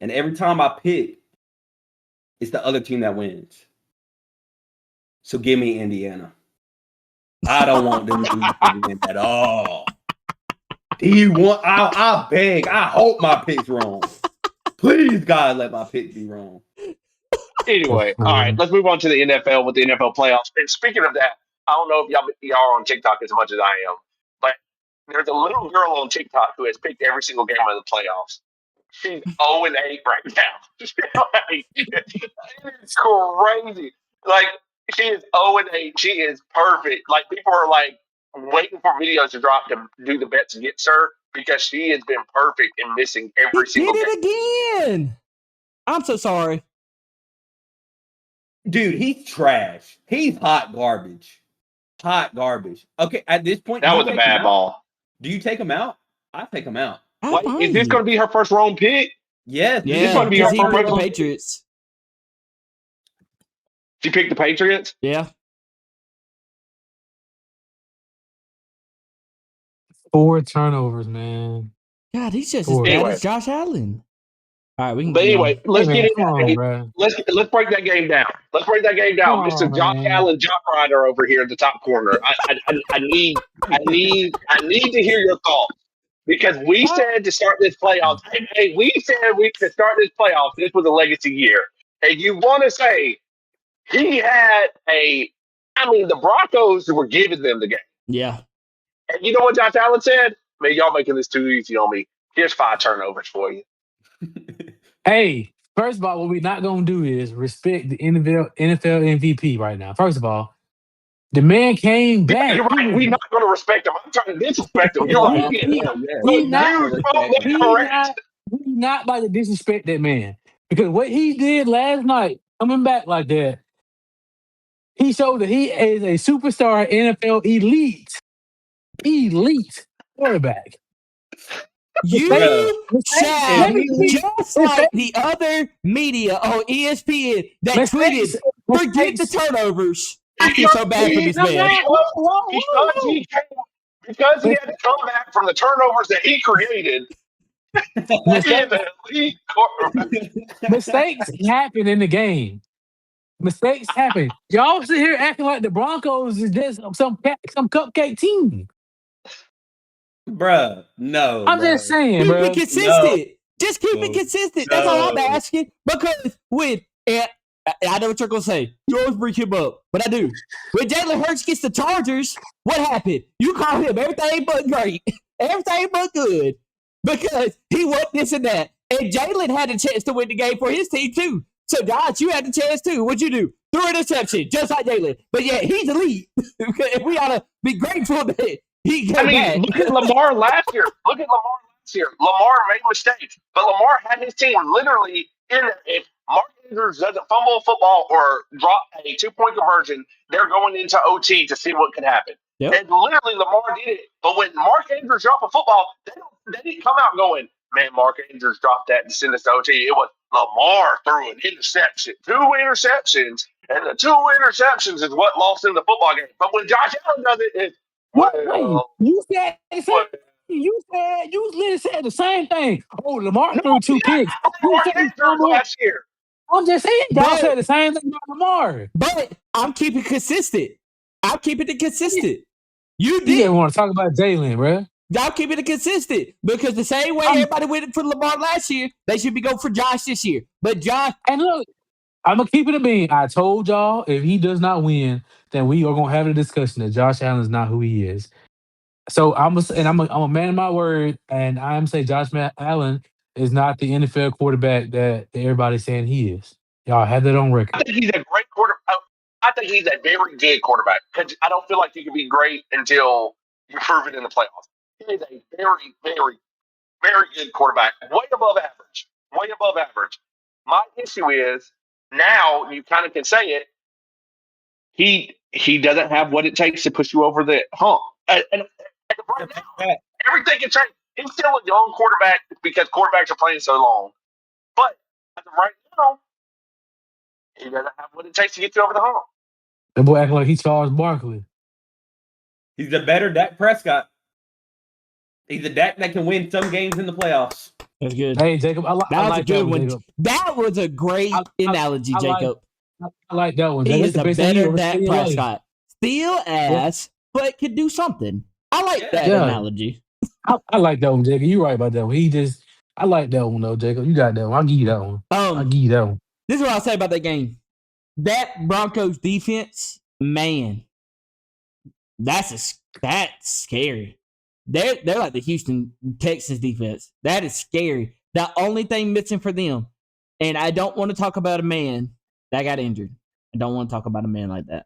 And every time I pick, it's the other team that wins. So give me Indiana. I don't want them to win at all. D1, I beg. I hope my pick's wrong. Please, God, let my pick be wrong. Anyway, all right, let's move on to the NFL with the NFL playoffs. And speaking of that, I don't know if y'all are on TikTok as much as I am, but there's a little girl on TikTok who has picked every single game of the playoffs. She's 0-8 right now. Like, it's crazy. Like, she is 0-8. She is perfect. Like, people are like waiting for videos to drop to do the bets against her because she has been perfect in missing every single game. He did it again. I'm so sorry. Dude, he's trash. He's hot garbage. Hot garbage. Okay, at this point, That was a bad ball. Do you take him out? I take him out. Wait, is this going to be her first round pick? Yes. Yeah, is this going to be her he first picked the round? Patriots. She picked the Patriots? Yeah. 4 turnovers, man. God, he's just 4. as bad Anyway. as Josh Allen. All right, we can. But anyway, let's Hey, get man, it. come on, bro. Let's break that game down. Let's break that game down. Come Mr. on, Josh man. Allen, Jock Rider over here in the top corner. I need to hear your thoughts because we said to start this playoffs. Hey, we said to start this playoffs. This was a legacy year, and you want to say he had a. I mean, the Broncos were giving them the game. Yeah. And you know what Josh Allen said? Man, y'all making this too easy on me. Here's 5 turnovers for you. Hey, first of all, what we're not gonna do is respect the NFL MVP right now. First of all, the man came back. You're right. We're not going to respect him. I'm trying to disrespect him. You're right. He not about to disrespect that man because what he did last night, coming back like that, he showed that he is a superstar NFL elite quarterback. You Let sound me see. just like the other media on ESPN that tweeted, forget the turnovers. I feel so bad for this man. Because he had to come back from the turnovers that he created. He is an elite quarterback. Mistakes happen in the game. Mistakes happen. Y'all sit here acting like the Broncos is just some cupcake team. Bruh, no. I'm just saying, Keep bro. it consistent. Just keep it consistent. That's all I'm asking. Because I know what you're going to say. You always bring him up. But I do. When Jalen Hurts gets the Chargers, what happened? You call him everything but great. Everything but good. Because he wasn't this and that. And Jalen had a chance to win the game for his team, too. So, Josh, you had the chance, too. What'd you do? Threw an interception, just like Jalen. But, yeah, he's elite. We ought to be grateful that he came back. Look at Lamar last year. Lamar made mistakes. But Lamar had his team literally in there. If Mark Andrews doesn't fumble a football or drop a 2-point conversion, they're going into OT to see what can happen. Yep. And literally, Lamar did it. But when Mark Andrews dropped a football, they didn't come out going, man, Mark Andrews dropped that and sent us to OT. It was Lamar threw an interception, 2 interceptions, and the 2 interceptions is what lost in the football game. But when Josh Allen does it, it's you said you literally said the same thing. Oh, Lamar threw 2 picks. Last year. I'm just saying, y'all said the same thing about Lamar. But I'm keeping consistent. I'm keeping it consistent. You didn't did. want to talk about Jalen, bro. Y'all keeping it consistent because the same way everybody went for Lamar last year, they should be going for Josh this year. But Josh, and look, I'm gonna keep it a bean. I told y'all if he does not win, then we are gonna have a discussion that Josh Allen is not who he is. So I'm a man of my word, and I'm saying Josh Allen is not the NFL quarterback that everybody's saying he is. Y'all have that on record. I think he's a great quarterback. I think he's a very good quarterback because I don't feel like you can be great until you prove it in the playoffs. He is a very, very, very good quarterback, way above average. Way above average. My issue is now you kind of can say it. He doesn't have what it takes to push you over the hump. And right now, everything can change. He's still a young quarterback because quarterbacks are playing so long. But right now, he doesn't have what it takes to get you over the hump. That boy acting like he's Charles Barkley. He's a better Dak Prescott. He's a Dak that can win some games in the playoffs. That's good. Hey, Jacob, I That was like a good that one. Jacob. That was a great analogy, Jacob. I like that one. He That's is the a best thing you better ever seen Dak in your life. Prescott. Still ass, but could do something. I like that Yeah. analogy. I like that one, Jacob. You're right about that one. I like that one though, Jacob. You got that one. I'll give you that one. I'll give you that one. This is what I'll say about that game. That Broncos defense, man, that's scary. They're like the Houston Texans defense. That is scary. The only thing missing for them, and I don't want to talk about a man that got injured. I don't want to talk about a man like that.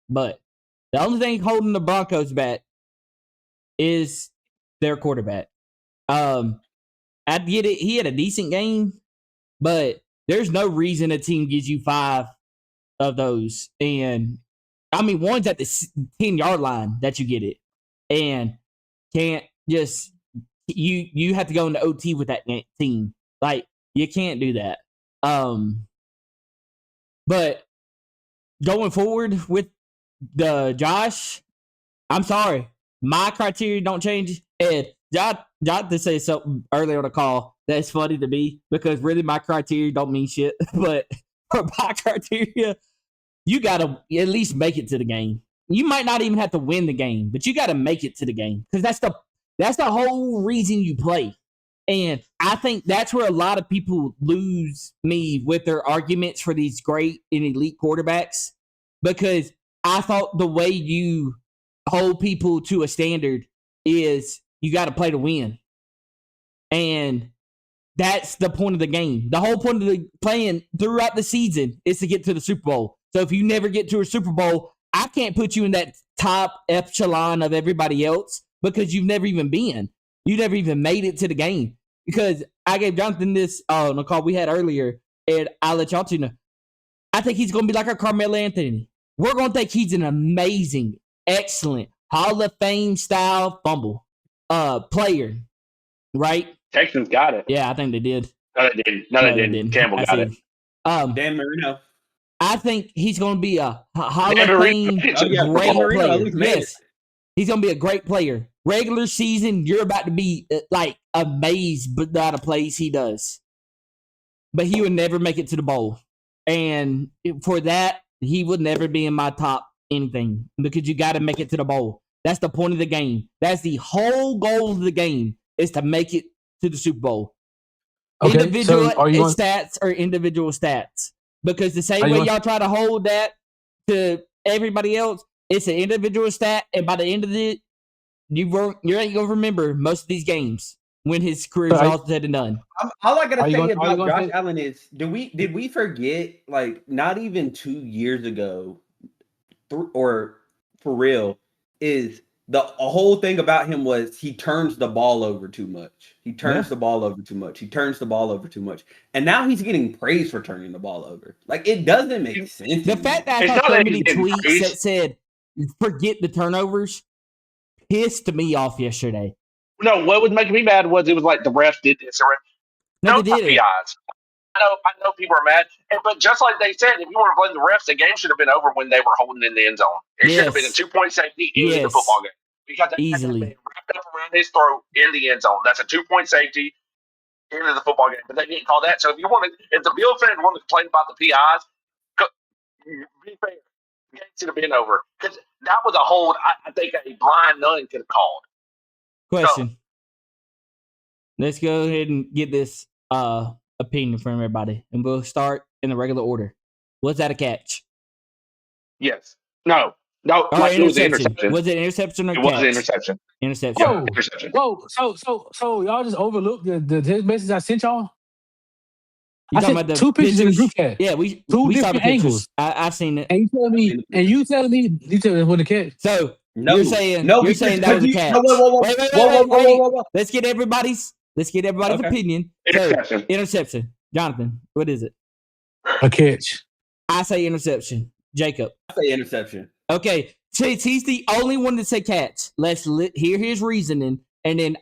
But the only thing holding the Broncos back is their quarterback. I get it. He had a decent game, but there's no reason a team gives you 5 of those. And I mean, one's at the 10-yard line that you get it, and can't just you have to go into OT with that team. Like, you can't do that. But going forward with the Josh, I'm sorry, my criteria don't change. And John to say something earlier on the call that's funny to me, because really my criteria don't mean shit. But for my criteria, you got to at least make it to the game. You might not even have to win the game, but you got to make it to the game, because that's the whole reason you play. And I think that's where a lot of people lose me with their arguments for these great and elite quarterbacks, because I thought the way you hold people to a standard is you got to play to win. And that's the point of the game. The whole point of the playing throughout the season is to get to the Super Bowl. So if you never get to a Super Bowl, I can't put you in that top echelon of everybody else, because you've never even been. You never even made it to the game. Because I gave Jonathan this on the call we had earlier, and I'll let y'all two know. I think he's going to be like our Carmelo Anthony. We're going to think he's an amazing, excellent, Hall of Fame style fumble player, right? Texans got it. Yeah, I think they did. No, they didn't. Campbell got it. Dan Marino. I think he's going to be a Hall of Fame great player. Yes, he's going to be a great player. Regular season, you're about to be like amazed by the plays he does. But he would never make it to the bowl. And for that, he would never be in my top anything, because you got to make it to the bowl. That's the point of the game. That's the whole goal of the game, is to make it to the Super Bowl. Okay, individual stats are individual stats, because the same way y'all try to hold that to everybody else, it's an individual stat, and by the end of it, you ain't gonna remember most of these games when his career is all said and done. All I gotta say about Josh Allen is, did we forget, like, not even 2 years ago, or for real, is the whole thing about him was he turns the ball over too much. He turns the ball over too much. He turns the ball over too much. And now he's getting praised for turning the ball over. Like, it doesn't make sense. The fact that I saw so many tweets that said, forget the turnovers, pissed me off yesterday. No, what was making me mad was it was like the refs did this. No, they did. I know people are mad, but just like they said, if you want to blame the refs, the game should have been over when they were holding in the end zone. It should have been a 2-point safety in the football game, because that easily been wrapped up around his throat in the end zone. That's a 2-point safety into the football game, but they didn't call that. So if the Bill fans want to complain about the PIs, be fair, the game should have been over, because that was a hold. I think a blind nun could have called. Question. Let's go ahead and get this opinion from everybody, and we'll start in the regular order. Was that a catch? Yes. No. It was an interception. Was it an interception or catch? It was an interception. Interception. Whoa. Interception. Whoa. So y'all just overlooked the text message I sent y'all? You talking about the 2 pictures in the group chat. Yeah, we saw the angles. I've seen it. And you telling me it was a catch. So you're saying that was a catch. Whoa. Let's get everybody's opinion. Interception. So, interception. Jonathan, what is it? A catch. I say interception. Jacob. I say interception. Okay. Since he's the only one that said catch, let's hear his reasoning, and then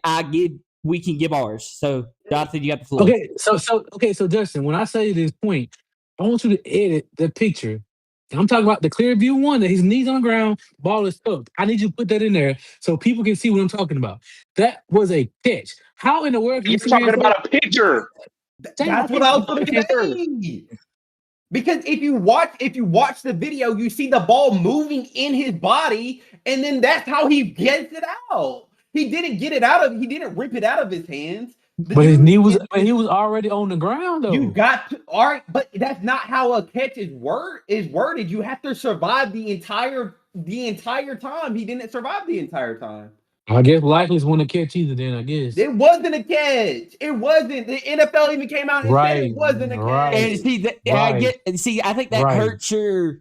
we can give ours. So, Jonathan, you got the floor. Okay, so Justin, when I say this point, I want you to edit the picture I'm talking about the clear view one that his knees on the ground, ball is tucked. I need you to put that in there so people can see what I'm talking about. That was a catch. How in the world can You're you sit here talking and say, about a picture. That's what I was going to say. Because if you watch the video, you see the ball moving in his body, and then that's how he gets it out. He didn't rip it out of his hands. but his knee was, but he was already on the ground though. You got to, all right, but that's not how a catch is worded. You have to survive the entire time. He didn't survive the entire time. I guess likely one to catch either. Then I guess It wasn't a catch. It wasn't. The NFL even came out and said it wasn't a catch. And see, I think that hurts your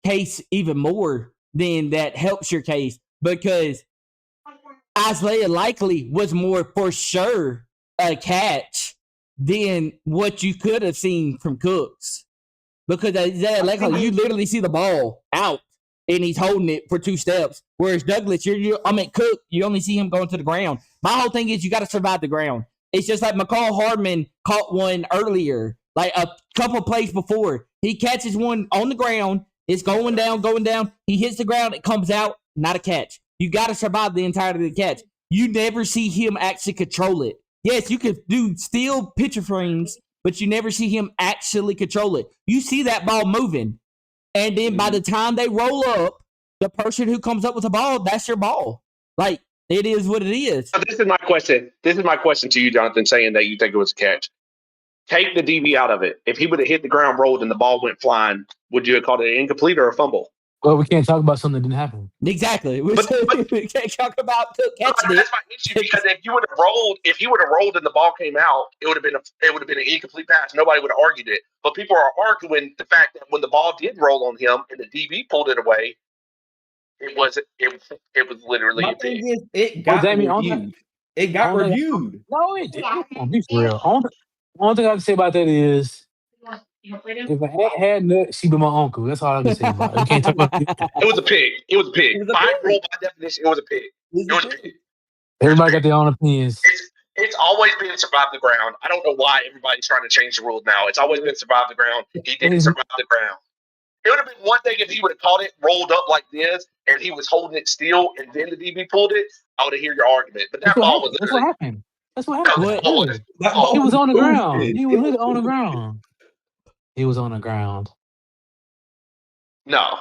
case even more than that helps your case, because Isaiah likely was more for sure a catch than what you could have seen from Cooks. Because Isaiah likely, you literally see the ball out and he's holding it for 2 steps. Whereas Douglas, Cook, you only see him going to the ground. My whole thing is you got to survive the ground. It's just like McCall Hardman caught one earlier, like a couple plays before. He catches one on the ground. It's going down. He hits the ground. It comes out. Not a catch. You got to survive the entirety of the catch. You never see him actually control it. Yes, you could do still picture frames, but you never see him actually control it. You see that ball moving. And then by the time they roll up, the person who comes up with the ball, that's your ball. Like, it is what it is. So this is my question. This is my question to you, Jonathan, saying that you think it was a catch. Take the DB out of it. If he would have hit the ground, rolled, and the ball went flying, would you have called it an incomplete or a fumble? Well, we can't talk about something that didn't happen. Exactly. We can't talk about catching it. That's my issue, because if he would have rolled and the ball came out, it would have been an incomplete pass. Nobody would have argued it. But people are arguing the fact that when the ball did roll on him and the DB pulled it away, it was literally My a pick. thing is, it got reviewed. It got reviewed. No, it didn't. Be for real. Only thing I can say about that is, if I had nuts, she'd be my uncle. That's all I can say about it. You can't talk about it. It was a pig. By rule, by definition, it was a pig. It was a pig. Everybody got their own opinions. It's always been survive the ground. I don't know why everybody's trying to change the rules now. It's always been survive the ground. He didn't survive the ground. It would have been one thing if he would have caught it, rolled up like this, and he was holding it still, and then the DB pulled it. I would have heard your argument. But that ball was That's what happened. That's what happened. No, he was on the ground. He was literally on the ground. He was on the ground. No.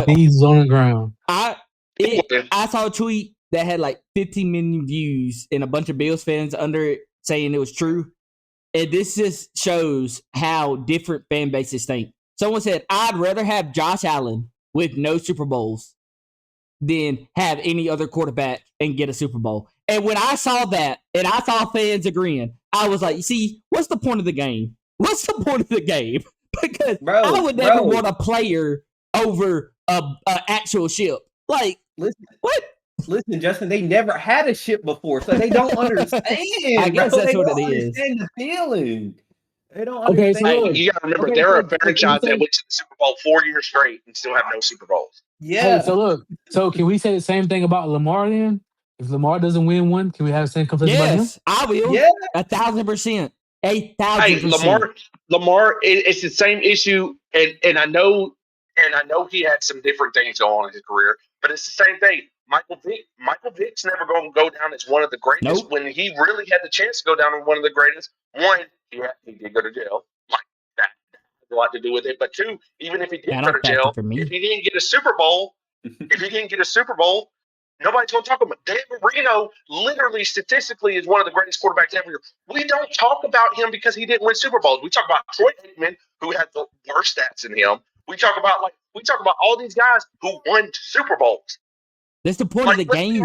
He's on the ground. I saw a tweet that had like 15 million views and a bunch of Bills fans under it saying it was true. And this just shows how different fan bases think. Someone said, I'd rather have Josh Allen with no Super Bowls than have any other quarterback and get a Super Bowl. And when I saw that, and I saw fans agreeing, I was like, see, what's the point of the game? What's the point of the game? Because I would never want a player over a actual ship. Like, what? Listen, Justin, they never had a ship before, so they don't understand. I guess that's what it is. Understand the feeling. They don't understand. So you got to remember, there are franchises that went to the Super Bowl 4 years straight and still have no Super Bowls. Yeah. Hey, so can we say the same thing about Lamar then? If Lamar doesn't win one, can we have the same conversation about him? Yes, I will. Yeah. 1,000%. 8,000%. Hey, Lamar, it's the same issue, and I know he had some different things going on in his career, but it's the same thing. Michael Vick's never going to go down as one of the greatest. Nope. When he really had the chance to go down as one of the greatest. One, he did go to jail. Like that had a lot to do with it. But two, even if he did go to jail, if he didn't get a Super Bowl, nobody's going to talk about him. Dan Marino literally, statistically, is one of the greatest quarterbacks ever. We don't talk about him because he didn't win Super Bowls. We talk about Troy Aikman, who had the worst stats in him. We talk about all these guys who won Super Bowls. That's the point of the game.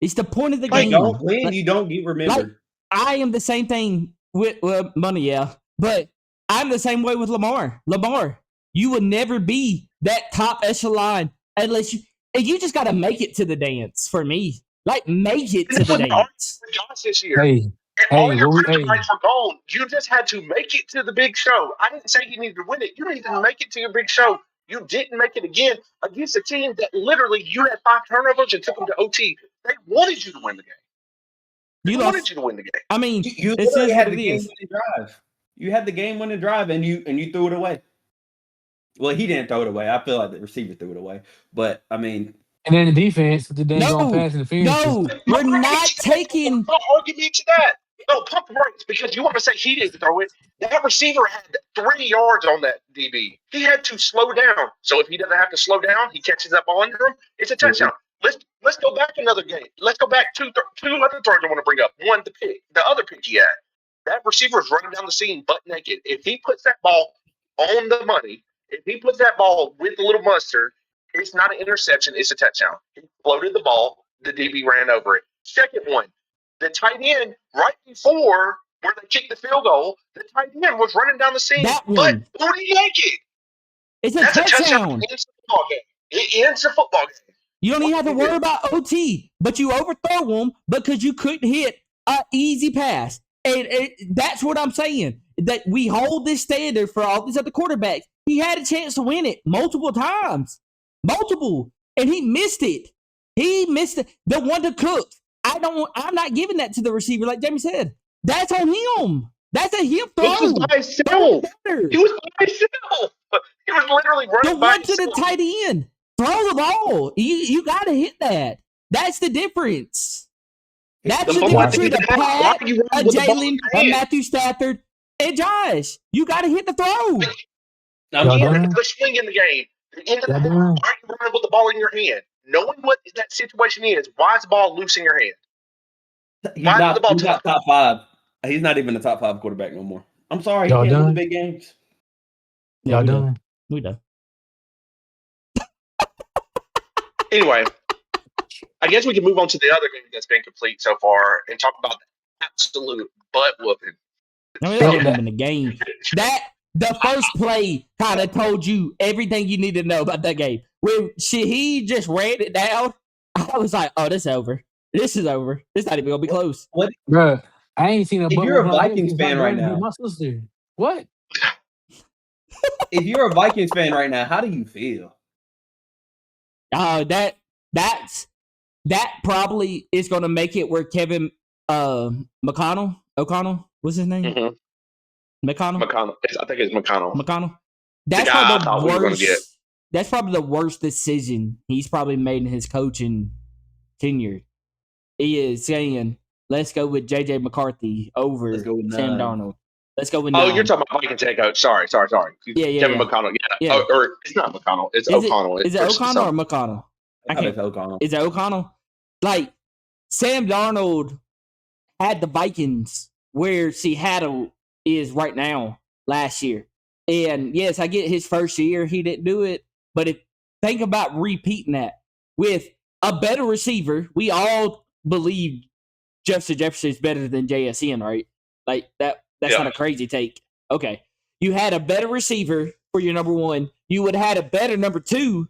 It's the point of the game. You don't win, you don't get remembered. Like, I am the same thing with money, yeah. But I'm the same way with Lamar. Lamar, you will never be that top echelon unless you just got to make it to the dance for me. Like, make it to the dance. Josh this year. And all your rights were gone. You just had to make it to the big show. I didn't say you needed to win it. You needed to make it to your big show. You didn't make it again against a team that literally you had 5 turnovers and took them to OT. They wanted you to win the game. They wanted you to win the game. I mean, you literally had the game-winning drive. You had the game-winning drive, and you threw it away. Well, he didn't throw it away. I feel like the receiver threw it away. But I mean, And then the defense, the dang on No, pass interferences. we're not taking. Don't argue me to that. No, pump the brakes because you want to say he didn't throw it. That receiver had 3 yards on that DB. He had to slow down. So if he doesn't have to slow down, he catches that ball under him. It's a touchdown. Let's go back another game. Let's go back two other throws I want to bring up. One, the other pick he had. That receiver is running down the scene butt naked. If he puts that ball on the money, if he puts that ball with a little mustard, it's not an interception. It's a touchdown. He floated the ball. The DB ran over it. Second one, the tight end right before where they kicked the field goal, the tight end was running down the scene, That but one. booty naked. It's a That's a touchdown. touchdown. It ends the football game. It ends the football game. You don't even have to worry about OT, but you overthrow them because you couldn't hit an easy pass. And that's what I'm saying. That we hold this standard for all these other quarterbacks. He had a chance to win it multiple times. Multiple. And he missed it. He missed it. The one to Cook. I'm not giving that to the receiver, like Jamie said. That's on him. That's a him throw. He was by himself. He was by himself. He was literally running The by one to himself. the tight end. Throw the ball. You got to hit that. That's the difference. That's the difference between a Pat, a Jalen, a Matthew Stafford, and Josh. You got to hit the throw. Now, he had a swing in the game. The end of the game, why are you running with the ball in your hand? Knowing what that situation is, why is the ball loose in your hand? He's not top 5. He's not even a top 5 quarterback no more. I'm sorry. He can't win the big games. Y'all done? We done. Anyway, I guess we can move on to the other game that's been complete so far and talk about the absolute butt whooping. No, it wasn't even a game. The first play kind of told you everything you need to know about that game. When he just ran it down, I was like, "Oh, this is over. This is over. This not even gonna be close." What, bro? I ain't seen a. If you're a Vikings fan right now, my sister. What? If you're a Vikings fan right now, how do you feel? That probably is going to make it where Kevin O'Connell, what's his name? Mm-hmm. McConnell. I think it's McConnell. That's probably the worst. That's probably the worst decision he's probably made in his coaching tenure. He is saying, "Let's go with JJ McCarthy over Sam Darnold. Let's go with." Oh, you're talking about Vikings head coach. Sorry. Yeah. Kevin McConnell. Yeah. Or it's not McConnell. It's O'Connell. Is it O'Connell or McConnell? It's O'Connell. Is it O'Connell? Like, Sam Darnold had the Vikings where Seattle is right now last year. And yes, I get his first year, he didn't do it. But think about repeating that with a better receiver. We all believe Justin Jefferson is better than JSN, right? Like, that's not a crazy take. Okay. You had a better receiver for your number one. You would have had a better number two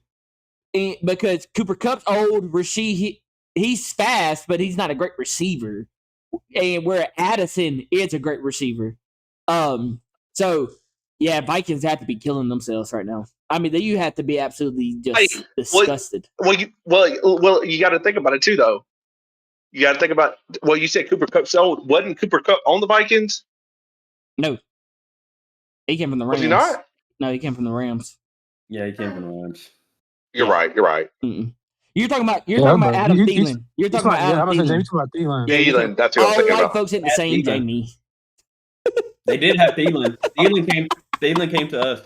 because Cooper Kupp's old. Rasheed, he's fast, but he's not a great receiver. And where Addison is a great receiver. So, yeah, Vikings have to be killing themselves right now. I mean, you have to be absolutely just disgusted. Well, you got to think about it too, though. You got to think about. Well, you said Cooper Kupp. So wasn't Cooper Kupp on the Vikings? No, he came from the Rams. Was he not? No, he came from the Rams. Yeah, he came from the Rams. You're right. Mm-mm. You're talking about Adam Thielen. You're talking about Adam Thielen. Thielen. That's what I'm thinking about. All white folks hit the same, Jamie. They did have Thielen. Thielen came to us.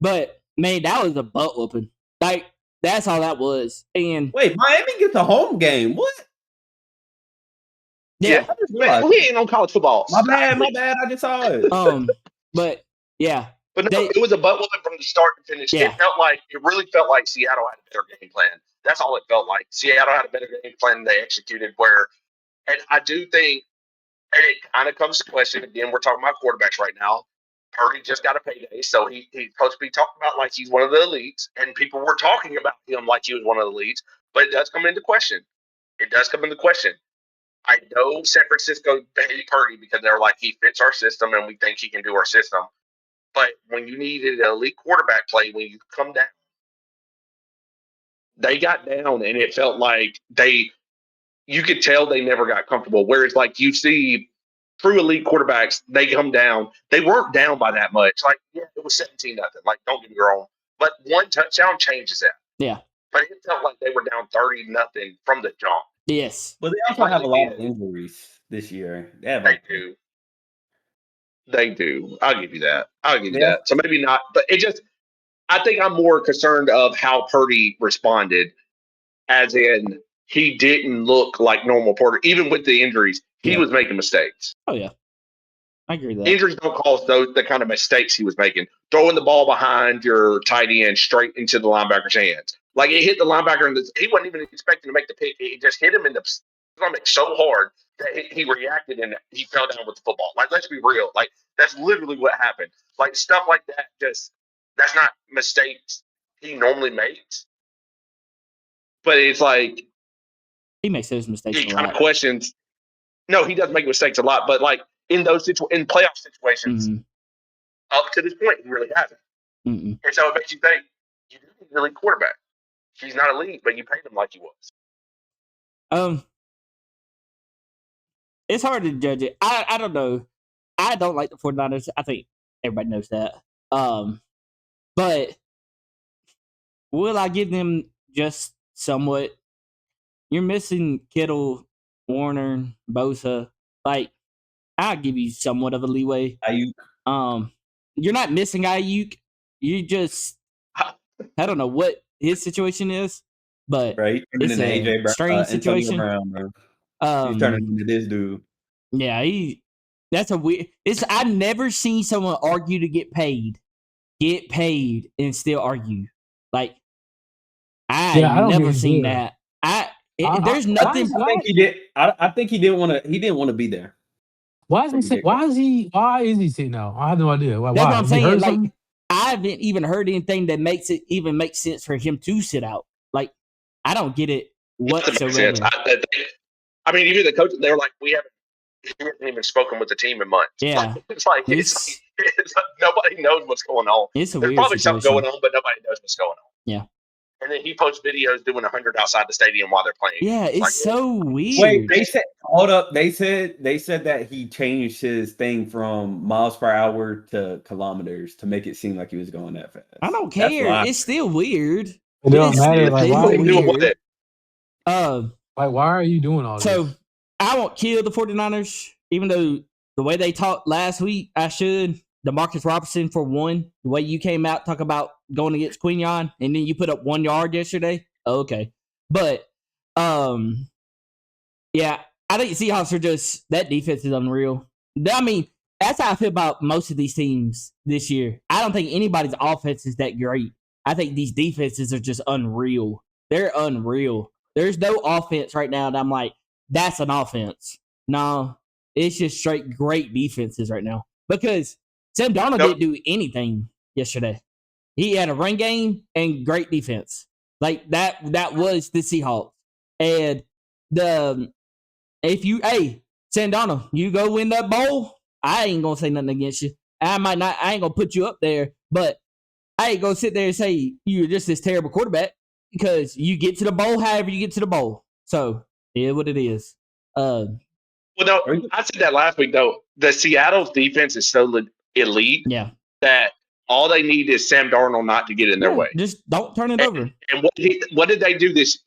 But man, that was a butt whooping. Like, that's all that was. And wait, Miami gets a home game. What? Yeah, man, we ain't on college football. My bad. I just saw it. But yeah. But no, it was a butt whooping from the start to finish. Yeah. It really felt like Seattle had a better game plan. That's all it felt like. Seattle had a better game plan than they executed. And I do think, and it kind of comes to question again. We're talking about quarterbacks right now. Purdy just got a payday, so he's supposed to be talked about like he's one of the elites, and people were talking about him like he was one of the elites. But it does come into question. I know San Francisco paid Purdy because they're like, he fits our system and we think he can do our system. But when you needed an elite quarterback play, when you come down, they got down and it felt like you could tell they never got comfortable. Whereas like you see true elite quarterbacks, they come down. They weren't down by that much. Like, yeah, it was 17-0. Like, don't get me wrong. But one touchdown changes that. Yeah. But it felt like they were down 30-0 from the jump. Yes. But they also have a lot of injuries this year. They do. They do. I'll give you that. So maybe not. But I think I'm more concerned of how Purdy responded, as in he didn't look like normal Purdy. Even with the injuries, he was making mistakes. Oh, yeah. I agree with that. Injuries don't cause the kind of mistakes he was making. Throwing the ball behind your tight end straight into the linebacker's hands. Like, it hit the linebacker, and he wasn't even expecting to make the pick. It just hit him in the stomach so hard that he reacted and he fell down with the football. Like, let's be real. Like, that's literally what happened. Like, stuff like that, that's not mistakes he normally makes. But it's like he makes those mistakes he a kind lot. of questions. No, he does make mistakes a lot, but like in those in playoff situations, up to this point, he really hasn't. And so it makes you think, you do need a elite quarterback. He's not elite, but you paid him like he was. It's hard to judge it. I don't know. I don't like the 49ers. I think everybody knows that. But will I give them just somewhat? You're missing Kittle, Warner, Bosa. Like, I'll give you somewhat of a leeway. Ayuk. You're not missing Ayuk. You just, I don't know what his situation is, but it's a strange situation. Brown, bro. He's turning into this dude. Yeah, that's a weird. I've never seen someone argue to get paid, and still argue. Like, I've never seen that. There's nothing. I think he did. I think he didn't want to. He didn't want to be there. Why is he sitting out? I have no idea. Why? That's what I'm saying. Like, I haven't even heard anything that makes it even make sense for him to sit out. Like, I don't get it whatsoever. I mean, even the coach, they were like, he hasn't even spoken with the team in months. Yeah. It's like nobody knows what's going on. It's There's probably something going on, but nobody knows what's going on. Yeah. And then he posts videos doing 100 outside the stadium while they're playing. Yeah, it's so weird. Wait, they said, hold up. They said that he changed his thing from miles per hour to kilometers to make it seem like he was going that fast. I don't care. It's still weird. It don't matter. Like, why are you doing all this? So I won't kill the 49ers, even though the way they talked last week, I should. DeMarcus Robinson, for one, the way you came out, talk about going against Quinyon, and then you put up 1 yard yesterday. Okay. But, yeah, I think Seahawks are just, that defense is unreal. I mean, that's how I feel about most of these teams this year. I don't think anybody's offense is that great. I think these defenses are just unreal. They're unreal. There's no offense right now that I'm like, that's an offense. No, it's just straight great defenses right now. Because Sam Darnold didn't do anything yesterday. He had a run game and great defense. Like, that was the Seahawks. And Sam Darnold, you go win that bowl, I ain't gonna say nothing against you. I ain't gonna put you up there, but I ain't gonna sit there and say you're just this terrible quarterback, because you get to the bowl however you get to the bowl. So, yeah, what it is. Well, no, I said that last week, though. The Seattle's defense is so elite that all they need is Sam Darnold not to get in their way. Just don't turn it over. And what did they do this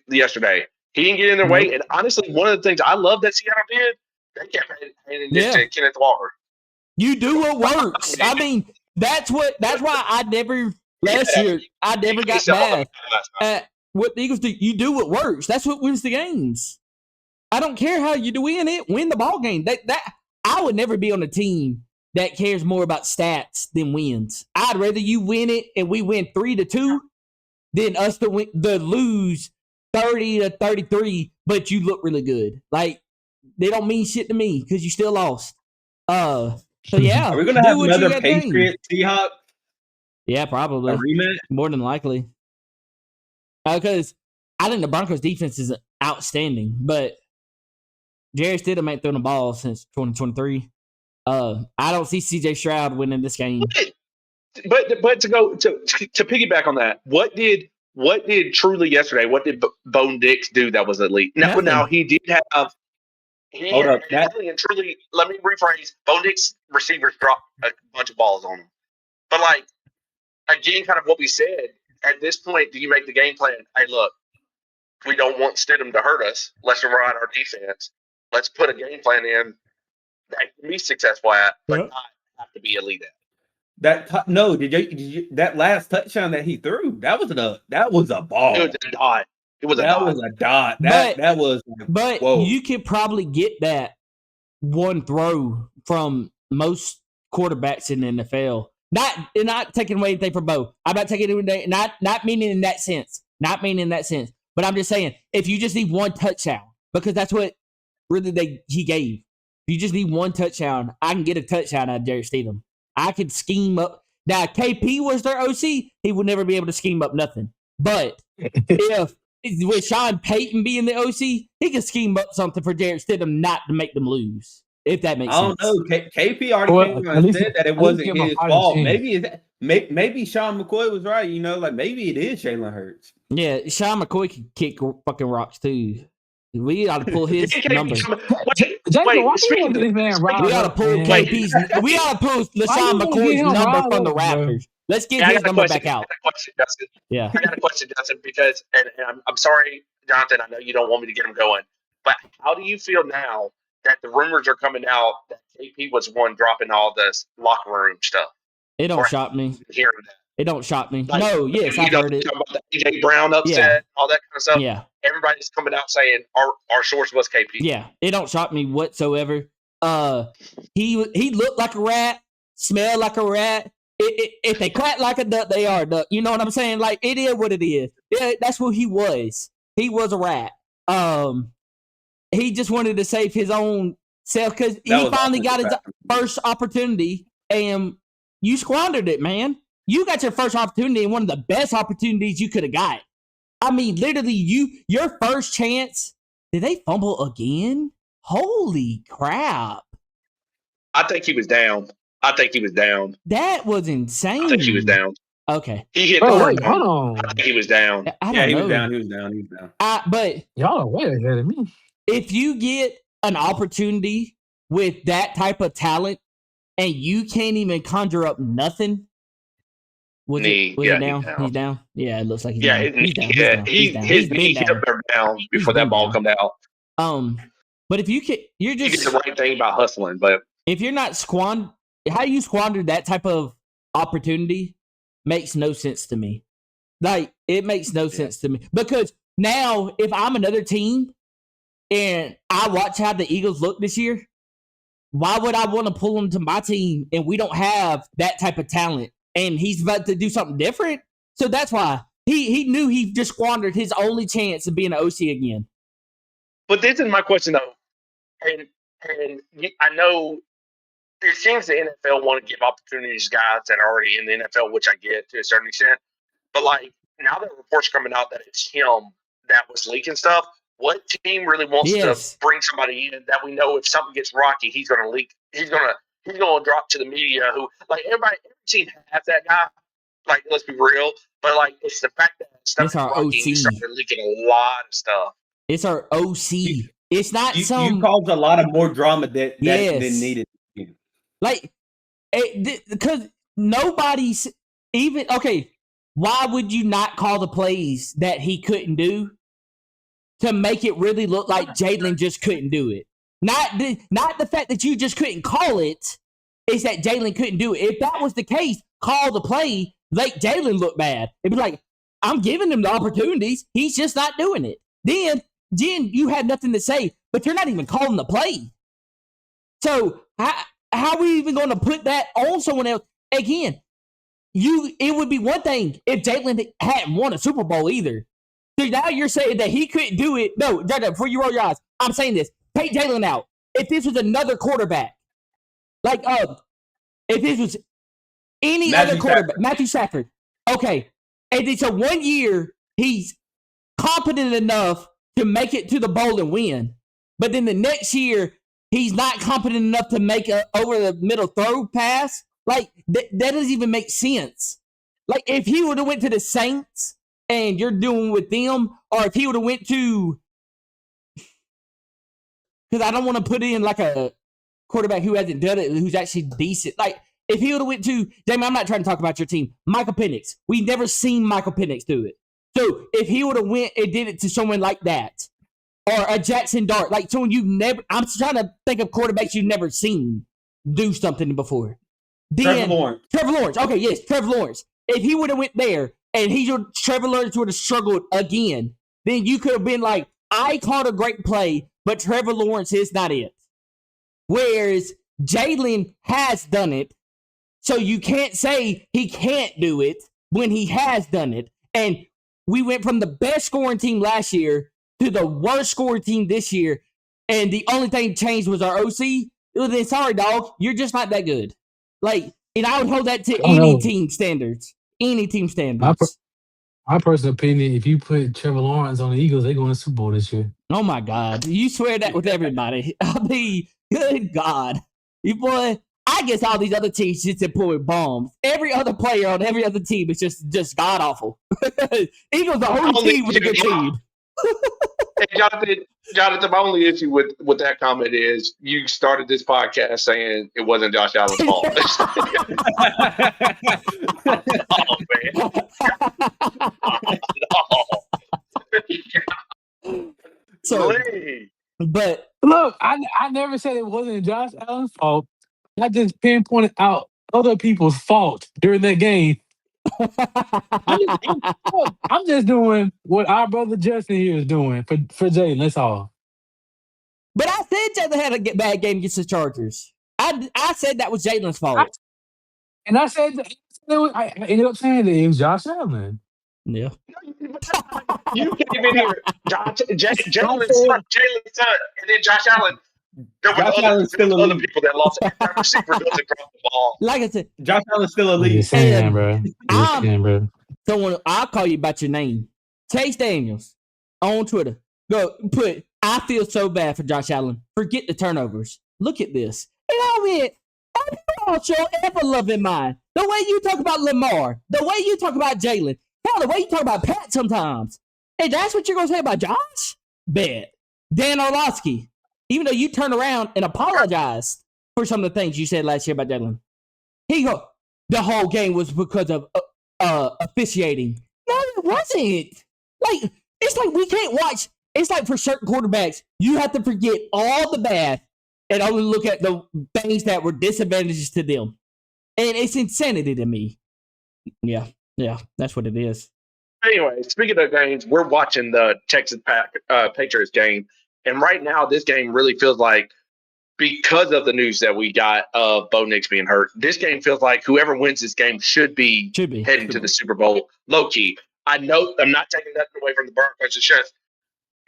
yesterday? He didn't get in their way. And honestly, one of the things I love that Seattle did, they kept handing this to Kenneth Walker. You do what works. I mean, that's why I never last year I never got mad at what the Eagles do. You do what works. That's what wins the games. I don't care how you do win it. Win the ball game. That I would never be on a team that cares more about stats than wins. I'd rather you win it and we win 3-2 than us to lose 30-33, but you look really good. Like, they don't mean shit to me because you still lost. So yeah. Are we gonna have another Patriots Seahawks? Yeah, probably. A rematch? More than likely. Because I think the Broncos defense is outstanding, but Jarrett Stidham ain't thrown the ball since 2023. I don't see CJ Stroud winning this game. But to go to piggyback on that, what did truly yesterday? What did Bone Dix do that was elite? Now he did have He Hold up. That really and truly, let me rephrase. Bo Nix receivers dropped a bunch of balls on him. But, like, again, kind of what we said, at this point, do you make the game plan? Hey, look, we don't want Stidham to hurt us. Let's run our defense. Let's put a game plan in that can be successful at, but not have to be elite at. no, did you that last touchdown that he threw? That was a ball. It was a dot. It was a That dot. was a dot. That was. But whoa. you could probably get that one throw from most quarterbacks in the NFL. Not taking away anything from Bo. I'm not taking it not meaning in that sense. Not meaning in that sense. But I'm just saying, if you just need one touchdown, because that's what really he gave. If you just need one touchdown, I can get a touchdown out of Jarrett Stidham. I could scheme up. Now, if KP was their OC, he would never be able to scheme up nothing. But if with Sean Payton being the OC, he can scheme up something for Jarrett Stidham not to make them lose. If that makes sense. I don't know. KP already came out and said that it wasn't his fault. Maybe Sean McCoy was right. Like maybe it is Jalen Hurts. Yeah, Sean McCoy can kick fucking rocks too. We ought to pull his number. Wait, speaking of this man, we ought to pull KP's. We ought to pull LaShawn McCoy's number from the Raptors. Let's get his number back out. I got a question, Justin. Yeah, I got a question, Justin, because and I'm sorry, Jonathan. I know you don't want me to get him going, but how do you feel now that the rumors are coming out that KP was one dropping all this locker room stuff? It don't shock me. Hearing that. It don't shock me. Like, no, yes, I've heard it. About the AJ Brown upset, all that kind of stuff. Yeah. Everybody's coming out saying our source was KP. Yeah, it don't shock me whatsoever. He looked like a rat, smelled like a rat. If they quack like a duck, they are a duck. You know what I'm saying? Like, it is what it is. Yeah, that's what he was. He was a rat. He just wanted to save his own self because he finally got his first opportunity, and you squandered it, man. You got your first opportunity and one of the best opportunities you could have got. I mean, literally, your first chance. Did they fumble again? Holy crap. I think he was down. That was insane. I think he was down. Okay. He hit hold on. I think he was down. He was down. He was down. But y'all are way ahead of me. If you get an opportunity with that type of talent and you can't even conjure up nothing, was he down? He's down. Yeah, it looks like he's down. He's down. His knee hit up there down before that ball come out. But if you can, you're just he did the right thing about hustling. But if you're not how you squandered that type of opportunity makes no sense to me. Like, it makes no sense to me because now if I'm another team and I watch how the Eagles look this year, why would I want to pull them to my team and we don't have that type of talent? And he's about to do something different. So that's why he knew he just squandered his only chance of being an OC again. But this is my question, though. And I know it seems the NFL want to give opportunities to guys that are already in the NFL, which I get to a certain extent. But, like, now that reports coming out that it's him that was leaking stuff, what team really wants to bring somebody in that we know if something gets rocky, he's going to leak? He's going to drop to the media who, like, every team has that guy. Like, let's be real. But, like, it's the fact that stuff is started leaking a lot of stuff. It's our OC. It's not you caused a lot of more drama than needed. Like, because nobody's even okay. Why would you not call the plays that he couldn't do to make it really look like Jalen just couldn't do it? Not the fact that you just couldn't call it. It's that Jalen couldn't do it. If that was the case, call the play. Make Jalen look bad. It'd be like, I'm giving him the opportunities. He's just not doing it. Then you had nothing to say, but you're not even calling the play. So how are we even going to put that on someone else? Again, it would be one thing if Jalen hadn't won a Super Bowl either. So now you're saying that he couldn't do it. No, before you roll your eyes, I'm saying this. Take Jalen out. If this was another quarterback, like if this was any other quarterback, Matthew Stafford, okay, and it's a 1 year, he's competent enough to make it to the bowl and win. But then the next year, he's not competent enough to make a over the middle throw pass. Like, that doesn't even make sense. Like, if he would have went to the Saints and you're doing with them, or if he would have went to because I don't want to put in like a quarterback who hasn't done it, who's actually decent. Like, if he would have went to, Jamie, I'm not trying to talk about your team, Michael Penix. We've never seen Michael Penix do it. So if he would have went and did it to someone like that, or a Jackson Dart, like someone you've never, I'm trying to think of quarterbacks you've never seen do something before. Then, Trevor Lawrence. Okay, yes, Trevor Lawrence. If he would have went there and Trevor Lawrence would have struggled again, then you could have been like, I caught a great play, but Trevor Lawrence is not it. Whereas Jalen has done it, so you can't say he can't do it when he has done it. And we went from the best scoring team last year to the worst scoring team this year, and the only thing changed was our OC. Well, then, sorry, dog, you're just not that good. Like, and I would hold that to any team standards. Any team standards. My personal opinion, if you put Trevor Lawrence on the Eagles, they're going to the Super Bowl this year. Oh, my God. You swear that with everybody. I mean, good God. You boy, I guess all these other teams just employ bombs. Every other player on every other team is just god-awful. Eagles the only team with a good team. Hey, Jonathan, my only issue with that comment is you started this podcast saying it wasn't Josh Allen's fault. So, but look, I never said it wasn't Josh Allen's fault. I just pinpointed out other people's fault during that game. I'm just doing what our brother Justin here is doing for Jalen. That's all. But I said Jalen had a bad game against the Chargers. I said that was Jalen's fault. I ended up saying that it was Josh Allen. Yeah. You came in here, Jalen's son, and then Josh Allen. There were other people that lost. That receiver doesn't drop the ball. Like I said, Josh Allen's still elite. Bro. I'll call you about your name. Chase Daniels on Twitter. Go put, I feel so bad for Josh Allen. Forget the turnovers. Look at this. And I went, all show ever love in mind. The way you talk about Lamar, the way you talk about Jalen, hell, the way you talk about Pat sometimes. Hey, that's what you're going to say about Josh? Bet. Dan Orlovsky, even though you turned around and apologized for some of the things you said last year about Jalen. He go, the whole game was because of officiating. No, it wasn't. Like, it's like we can't watch. It's like for certain quarterbacks, you have to forget all the bad and only look at the things that were disadvantages to them. And it's insanity to me. Yeah, that's what it is. Anyway, speaking of games, we're watching the Texas Patriots game. And right now, this game really feels like, because of the news that we got of Bo Nix being hurt, this game feels like whoever wins this game should be heading to the Super Bowl low-key. I know I'm not taking nothing away from the Broncos. It's just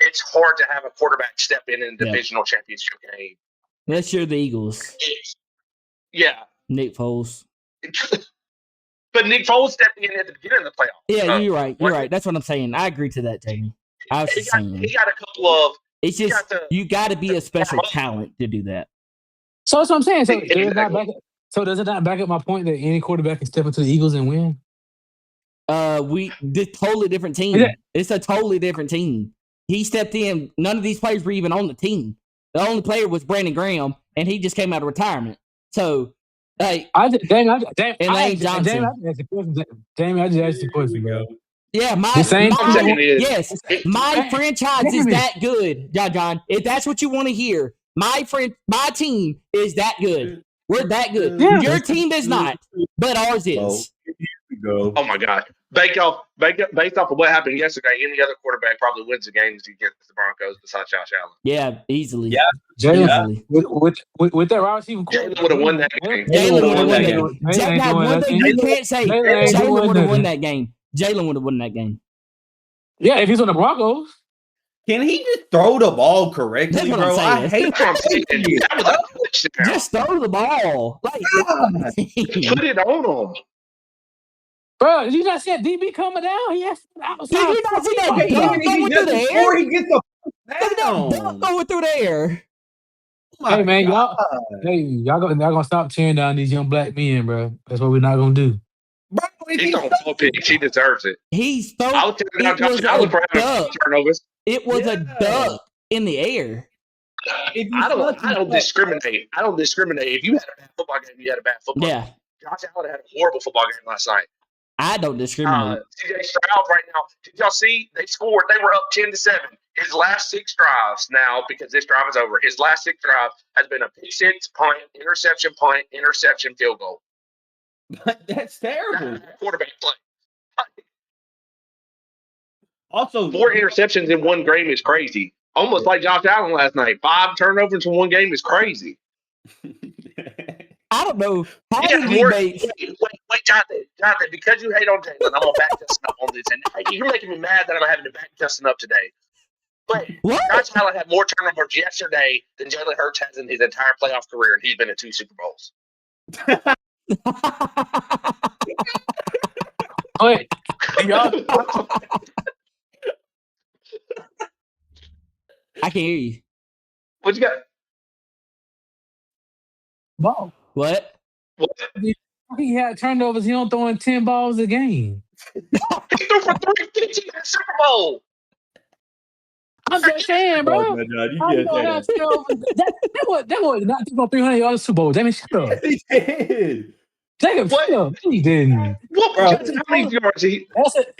it's hard to have a quarterback step in a divisional championship game. Unless you're the Eagles. Yeah. Nick Foles. But Nick Foles stepped in at the beginning of the playoffs. Yeah, you're right. You're right. That's what I'm saying. I agree to that, Jamie. I was saying. He got a couple of... It's just, you got to be a special talent to do that. So that's what I'm saying. So does it not back up my point that any quarterback can step into the Eagles and win? This totally different team. It's a totally different team. He stepped in. None of these players were even on the team. The only player was Brandon Graham, and he just came out of retirement. So, like, Jamie, I just asked the question, bro. Yeah, my franchise is that good, John. If that's what you want to hear, my team is that good. We're that good. Yeah. Your team is not, but ours is. Oh my God! Based off of what happened yesterday, any other quarterback probably wins the games against the Broncos besides Josh Allen. Yeah, easily. Yeah, Jalen, with that wide receiver, Jalen would have won that game. Jalen would have won that game. Jack, one thing you can't say, Jalen would have won that game. Jalen would have won that game. Yeah, if he's on the Broncos. Can he just throw the ball correctly, bro? I hate that. Just throw the ball. Like, put it on him. Bro, you not see DB coming down? He has Did you not see that dunk going through the air? Before he gets the dunk going through the air. Hey, man, y'all gonna stop tearing down these young black men, bro. That's what we're not gonna do. Bro, he don't throw picks. He deserves it. He's throwing. It was a duck in the air. I don't discriminate. I don't discriminate. If you had a bad football game, you had a bad football game. Josh Allen had a horrible football game last night. I don't discriminate. CJ Stroud right now. Did y'all see? They scored. They were up 10-7. His last 6 drives now, because this drive is over, his last 6 drives has been a pick 6, punt, interception, field goal. That's terrible. Quarterback play. Also, 4 interceptions in one game is crazy. Almost like Josh Allen last night. 5 turnovers in one game is crazy. I don't know. How did wait, Jonathan, because you hate on Jalen, I'm going to back Justin up on this. And you're making me mad that I'm having to back Justin up today. But Josh Allen had more turnovers yesterday than Jalen Hurts has in his entire playoff career, and he's been in 2 Super Bowls. Wait, I can hear you. What you got? ball. What? He had turnovers. He don't throw in 10 balls a game. He threw for 350 in the Super Bowl. I'm just saying, bro. That was not throwing 300 yards Super Bowl. Damn, shut up. He did. Jacob, shut up. He didn't. What? How many yards he?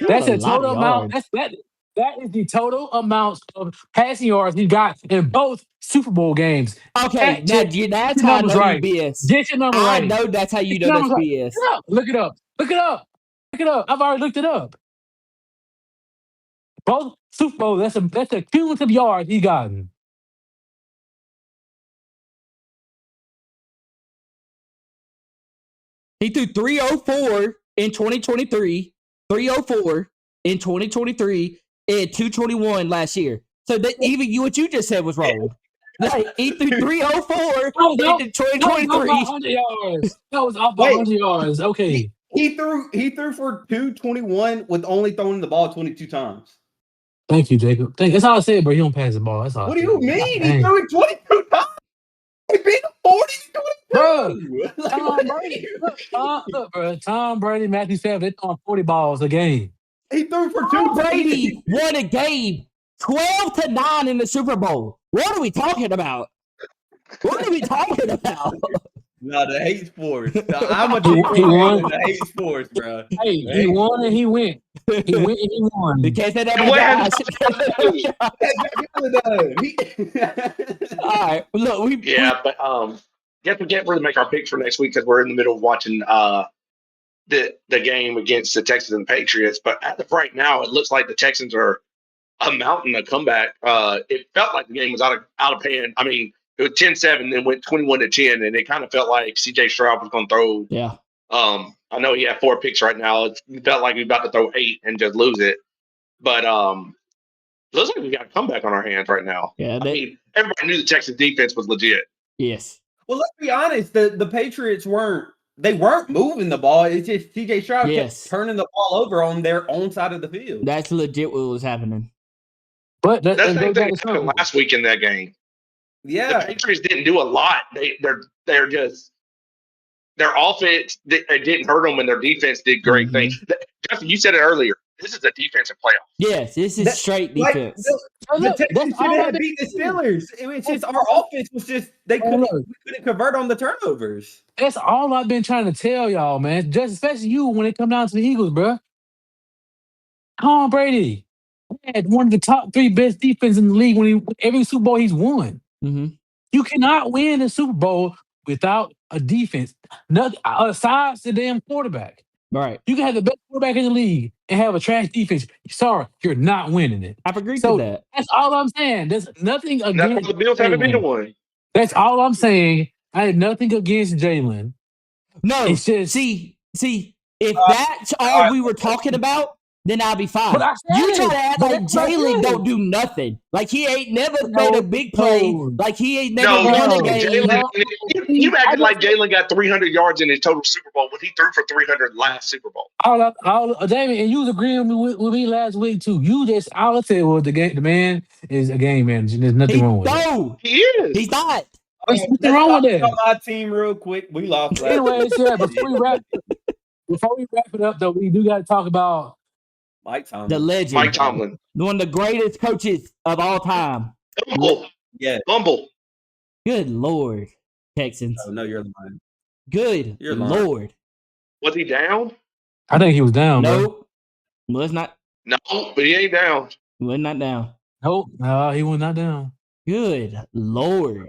That's a total amount. That is the total amount of passing yards he got in both Super Bowl games. Okay, that's how I know right. you BS. Get your number right. I know that's how you know that's BS. Look it up. I've already looked it up. Both Super Bowl, that's a cumulative yard he gotten. He threw 304 in 2023, 304 in 2023, and 221 last year. So that even what you just said was wrong. Like, he threw 304 in 2023. That was off by 100 yards. Okay. He threw for 221 with only throwing the ball 22 times. Thank you, Jacob. That's all I said, bro. He don't pass the ball. That's all. What do you mean? He threw it 22 times. He beat him 40 bro. Tom Brady. Look, bro. Tom Brady, Matthew Stafford, they throwing 40 balls a game. He threw for Tom Brady won a game 12-9 in the Super Bowl. What are we talking about? No, the hate sports. I'm a the hate sports, bro. Hey, he won and he went. He went and he won. You can't say that All right. Look, guess we can't really make our picks for next week because we're in the middle of watching the game against the Texans and Patriots. But as of right now, it looks like the Texans are mounting a comeback. It felt like the game was out of hand. I mean, it was 10-7, then went 21-10, and it kind of felt like CJ Stroud was going to throw. Yeah. I know he had 4 picks right now. It felt like he was about to throw 8 and just lose it. But looks like we got a comeback on our hands right now. Yeah. I mean, everybody knew the Texas defense was legit. Yes. Well, let's be honest. The Patriots weren't moving the ball. It's just CJ Stroud kept turning the ball over on their own side of the field. That's legit what was happening. But that's the thing that happened last week in that game. Yeah, the Patriots didn't do a lot. They're just their offense didn't hurt them, and their defense did great things. Justin, you said it earlier. This is a defensive playoff. Yes, this is straight defense. The Texans should have beat the Steelers. It's just our offense was just we couldn't convert on the turnovers. That's all I've been trying to tell y'all, man. Just especially you when it comes down to the Eagles, bro. Tom Brady had one of the top 3 best defense in the league when every Super Bowl he's won. Mm-hmm. You cannot win a Super Bowl without a defense. Nothing aside the damn quarterback. Right. You can have the best quarterback in the league and have a trash defense. Sorry, you're not winning it. I've agreed to that. That's all I'm saying. There's nothing against That's why the Bills haven't been one. That's all I'm saying. I had nothing against Jalen. No. It's just see, if that's all we were talking about, then I'll be fine. You try to act like Jalen don't do nothing. Like he ain't never made a big play. Like he ain't never won a game. You acted like Jalen got 300 yards in his total Super Bowl when he threw for 300 last Super Bowl. David, and you was agreeing with me last week too. All I said was the man is a game manager. There's nothing wrong with it. No, he is. He's not. There's nothing wrong with that. On my team, real quick, we lost. Anyways, before we wrap it up, though, we do got to talk about Mike Tomlin. The legend. Mike Tomlin. One of the greatest coaches of all time. Oh, Yeah. Fumble. Good Lord, Texans. Oh, no, you're lying. Good You're lying. Lord. Was he down? I think he was down, bro. Nope. Let's not. No, but he ain't down. We're not down. Nope. No, he was not down. Good Lord.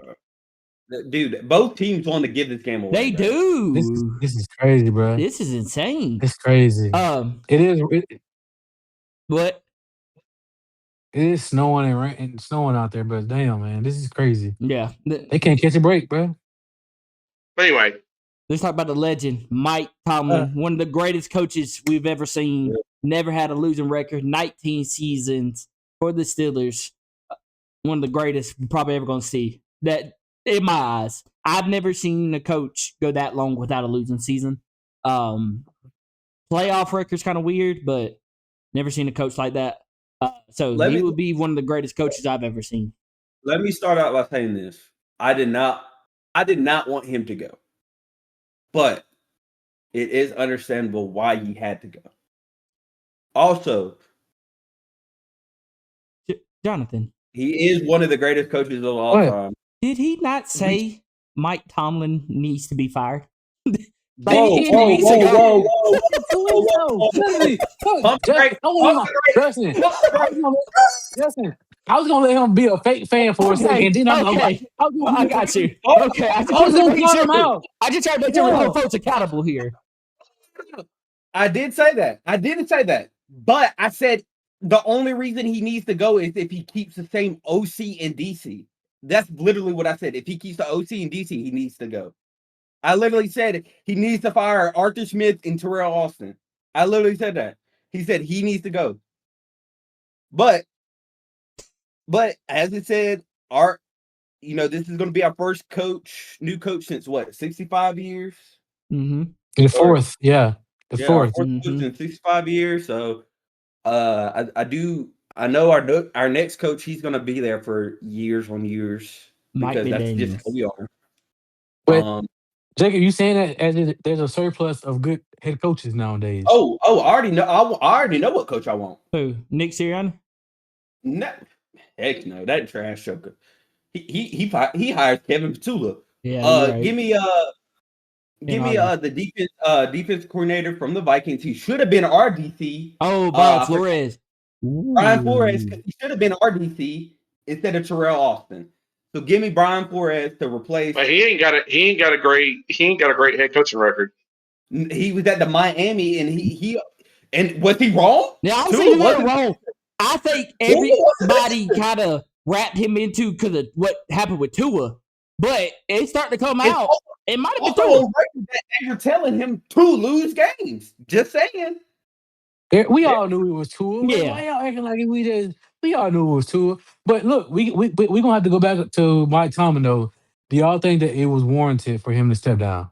Dude, both teams want to give this game away. They bro. do. This is crazy, bro. This is insane. It's crazy. It is. What? It is snowing and snowing out there, but damn, man, this is crazy. Yeah. They can't catch a break, bro. But anyway, let's talk about the legend, Mike Tomlin, one of the greatest coaches we've ever seen. Yeah. Never had a losing record, 19 seasons for the Steelers. One of the greatest we're probably ever going to see. That, in my eyes, I've never seen a coach go that long without a losing season. Playoff record's kind of weird, but never seen a coach like that. So he would be one of the greatest coaches I've ever seen. Let me start out by saying this. I did not want him to go. But it is understandable why he had to go. Also, Jonathan, he is one of the greatest coaches of all time. Did he not say Mike Tomlin needs to be fired? Whoa. Justin, I was gonna let him be a fake fan for a second. Then I'm like, I got you. Okay, I just tried to make sure we hold folks accountable here. I did say that. I didn't say that. But I said the only reason he needs to go is if he keeps the same OC in DC. That's literally what I said. If he keeps the OC in DC, he needs to go. I literally said he needs to fire Arthur Smith and Terrell Austin. I literally said that. He said he needs to go. But as it said, this is going to be our first new coach since what, 65 years? Mm-hmm. The fourth, yeah. The fourth. Coach in 65 years. So I know our next coach, he's going to be there for years on years. Because that's just who we are. But Jacob, you saying that as there's a surplus of good head coaches nowadays? Oh, I already know. I already know what coach I want. Who? Nick Sirianni? No, heck no, that trash joker. He hires Kevin Petula. Yeah. Right. Give me the defense coordinator from the Vikings. He should have been our DC. Oh, Brian Flores. Brian Flores. He should have been our DC instead of Terrell Austin. So give me Brian Flores to replace. But he ain't got a great head coaching record. He was at the Miami, and was he wrong? Yeah, I don't think he was wrong. I think everybody kind of wrapped him into because of what happened with Tua, but it's starting to come out. It might have been Tua. They were telling him to lose games. Just saying. We all knew it was Tua. Yeah. Why y'all acting like we all knew it was Tua? But look, we gonna have to go back to Mike Tomlin though. Do y'all think that it was warranted for him to step down?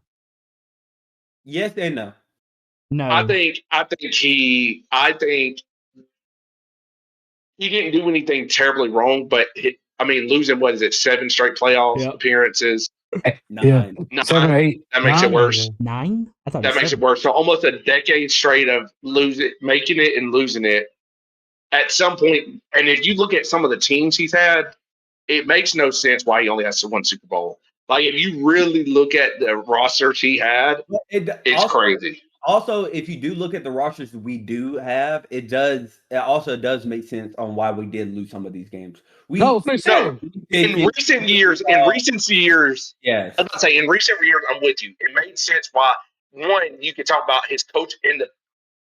Yes and no. No. I think he didn't do anything terribly wrong, but losing 7 straight playoffs appearances. 9. 7 or 8. That makes it worse. 9? I thought that makes it worse. So almost a decade straight of making it and losing it. At some point, and if you look at some of the teams he's had, it makes no sense why he only has one Super Bowl. Like if you really look at the rosters he had, it's crazy. Also, if you do look at the rosters we do have, it also does make sense on why we did lose some of these games. For sure. In recent years, yes. I was about to say, in recent years, I'm with you. It made sense why, one, you could talk about his coach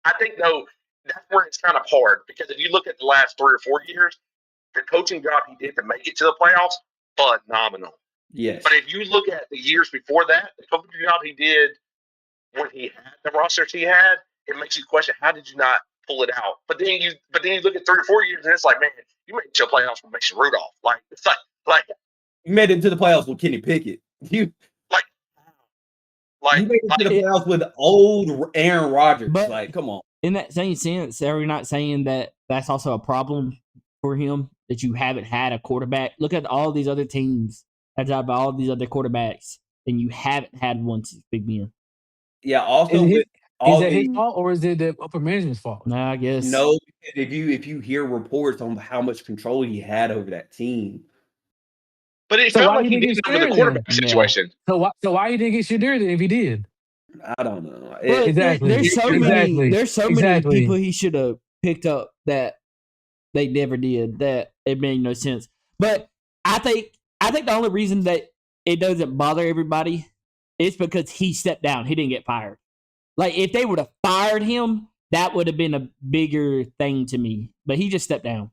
I think, though, that's where it's kind of hard because if you look at the last 3 or 4 years, the coaching job he did to make it to the playoffs, phenomenal. Yes. But if you look at the years before that, the coaching job he did when he had the rosters he had, it makes you question how did you not pull it out? But then you look at 3 or 4 years and it's like, man, you made it to the playoffs with Mason Rudolph. Like it's like you made it to the playoffs with Kenny Pickett. You made it to the playoffs with old Aaron Rodgers. But come on. In that same sense, are we not saying that that's also a problem for him that you haven't had a quarterback? Look at all these other teams that job by all these other quarterbacks, and you haven't had one since Big Ben. Yeah. Also, is that his fault or is it the upper management's fault? No, I guess no. If you hear reports on how much control he had over that team, But it So felt why like he he didn't did get under the Shadur quarterback then? situation. So why he didn't get Shadur then if he did? I don't know. Well, Exactly. there's so many. There's so many Exactly. people he should have picked up that they never did. That it made no sense. But I think the only reason that it doesn't bother everybody is because he stepped down. He didn't get fired. Like if they would have fired him, that would have been a bigger thing to me. But he just stepped down.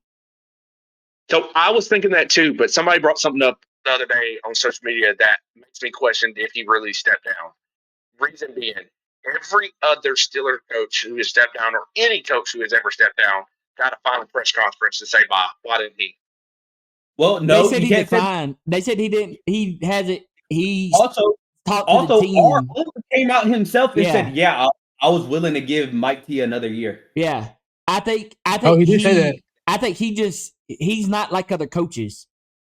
So I was thinking that too, but somebody brought something up the other day on social media that makes me question if he really stepped down. Reason being, every other Steeler coach who has stepped down, or any coach who has ever stepped down, got a final press conference to say why didn't he? Well, no, they said you he can't say. declined. They said he didn't. He hasn't. He Also, talked to the our team. owner came out himself and Yeah. said, "Yeah, I was willing to give Mike T another year." Yeah, I think. Oh, he did say that. I think he's not like other coaches.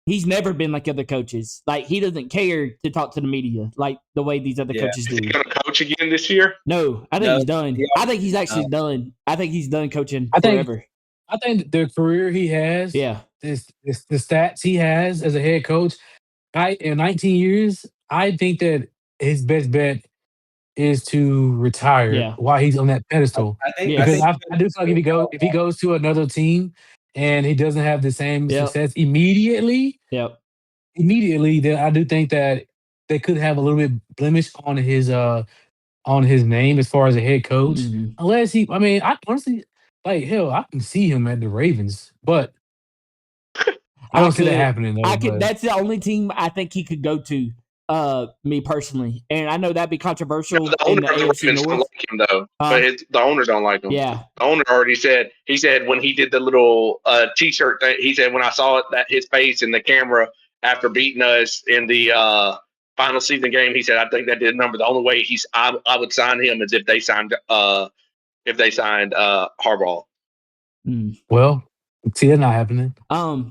He's never been like other coaches. Like he doesn't care to talk to the media like the way these other coaches do. Is he going to coach again this year? No, I think he's done. Yeah. I think he's actually done. I think he's done coaching I think- forever. I think the career he has, Yeah, the stats he has as a head coach, in 19 years, I think that his best bet is to retire while he's on that pedestal. I think Yes. Because I do feel like if he goes to another team and he doesn't have the same success immediately, then I do think that they could have a little bit blemish on his name as far as a head coach. Mm-hmm. Unless I honestly, like, hell, I can see him at the Ravens, but I don't see that happening though. That's the only team I think he could go to. Me personally, and I know that'd be controversial. The in the owner AFC don't North. like him though, but the owners don't like him. Yeah, the owner already said. He said when he did the little T-shirt thing, he said when I saw it that his face in the camera after beating us in the final season game, he said I think that did a number. The only way I would sign him is if they signed Harbaugh. Well, see that not happening. I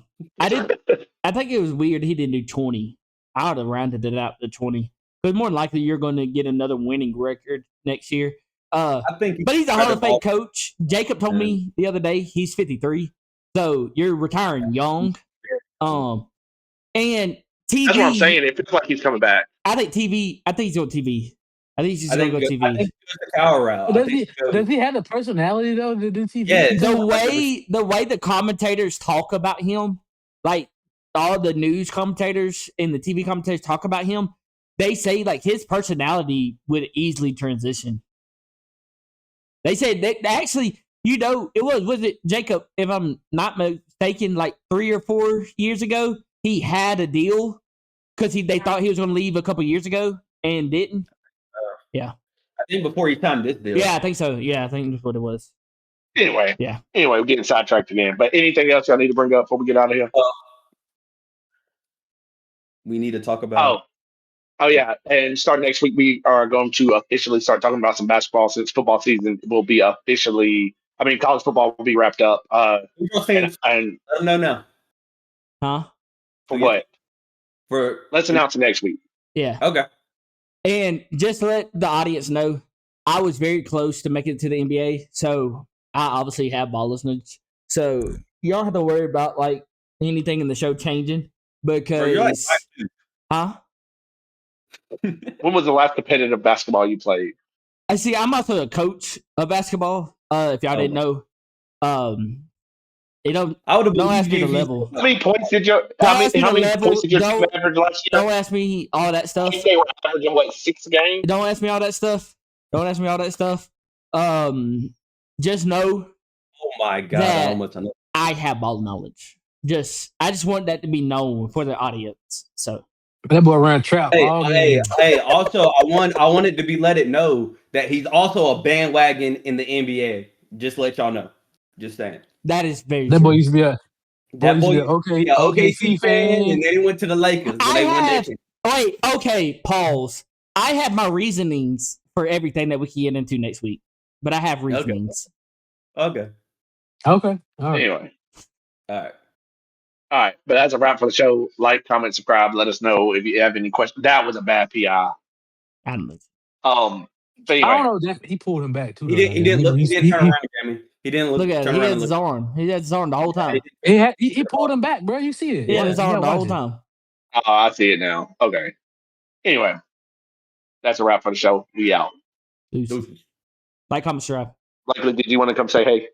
think it was weird he didn't do 20. I would have rounded it out to 20. Because more than likely you're going to get another winning record next year. I think, but he's a Hall of Fame coach. Jacob told me the other day he's 53, so you're retiring young. And TV. That's what I'm saying. It feels like he's coming back. I think TV. I think he's on TV. I think he's just going to go TV. I think he goes the power route. Does he have the personality though? Does he? Yeah. The way the commentators talk about him, like all the news commentators and the TV commentators talk about him, they say like his personality would easily transition. They said that actually, it was it Jacob, if I'm not mistaken, like 3 or 4 years ago, he had a deal because they thought he was going to leave a couple years ago and didn't. Yeah. I think before he signed this deal. Yeah, I think so. Yeah, I think that's what it was. Anyway, we're getting sidetracked again. But anything else y'all need to bring up before we get out of here? We need to talk about. Oh yeah, and starting next week, we are going to officially start talking about some basketball since football season will be college football will be wrapped up. No. Huh? For what? Let's announce it next week. Yeah. Okay. And just to let the audience know, I was very close to making it to the NBA, so I obviously have ball listeners. So you don't have to worry about like anything in the show changing because, When was the last competitive basketball you played? I see. I'm also a coach of basketball. If y'all didn't know, I would have don't ask me the level. How many points did you? How many points did you average last year? Don't ask me all that stuff. They were averaging 6 games. Don't ask me all that stuff. Just know. Oh my God! I have ball knowledge. I just want that to be known for the audience. So that boy ran trap. Hey! Also, I wanted to be let it know that he's also a bandwagon in the NBA. Just let y'all know. Just saying. That is very. That true. boy used to be a OKC fan, and then he went to the Lakers. Okay, pause. I have my reasonings for everything that we can get into next week, but I have reasonings. Okay. All right. Anyway. All right. But that's a wrap for the show. Like, comment, subscribe. Let us know if you have any questions. That was a bad PI. I don't know. But anyway. I don't know. He pulled him back too. He didn't turn around, Jamie. He didn't look at it. He had his arm. He had his arm the whole time. He pulled him back, bro. You see it. He had his arm the whole time. Oh, I see it now. Okay. Anyway, that's a wrap for the show. We out. Deuces. Like, comment, subscribe. Likely, did you want to come say hey?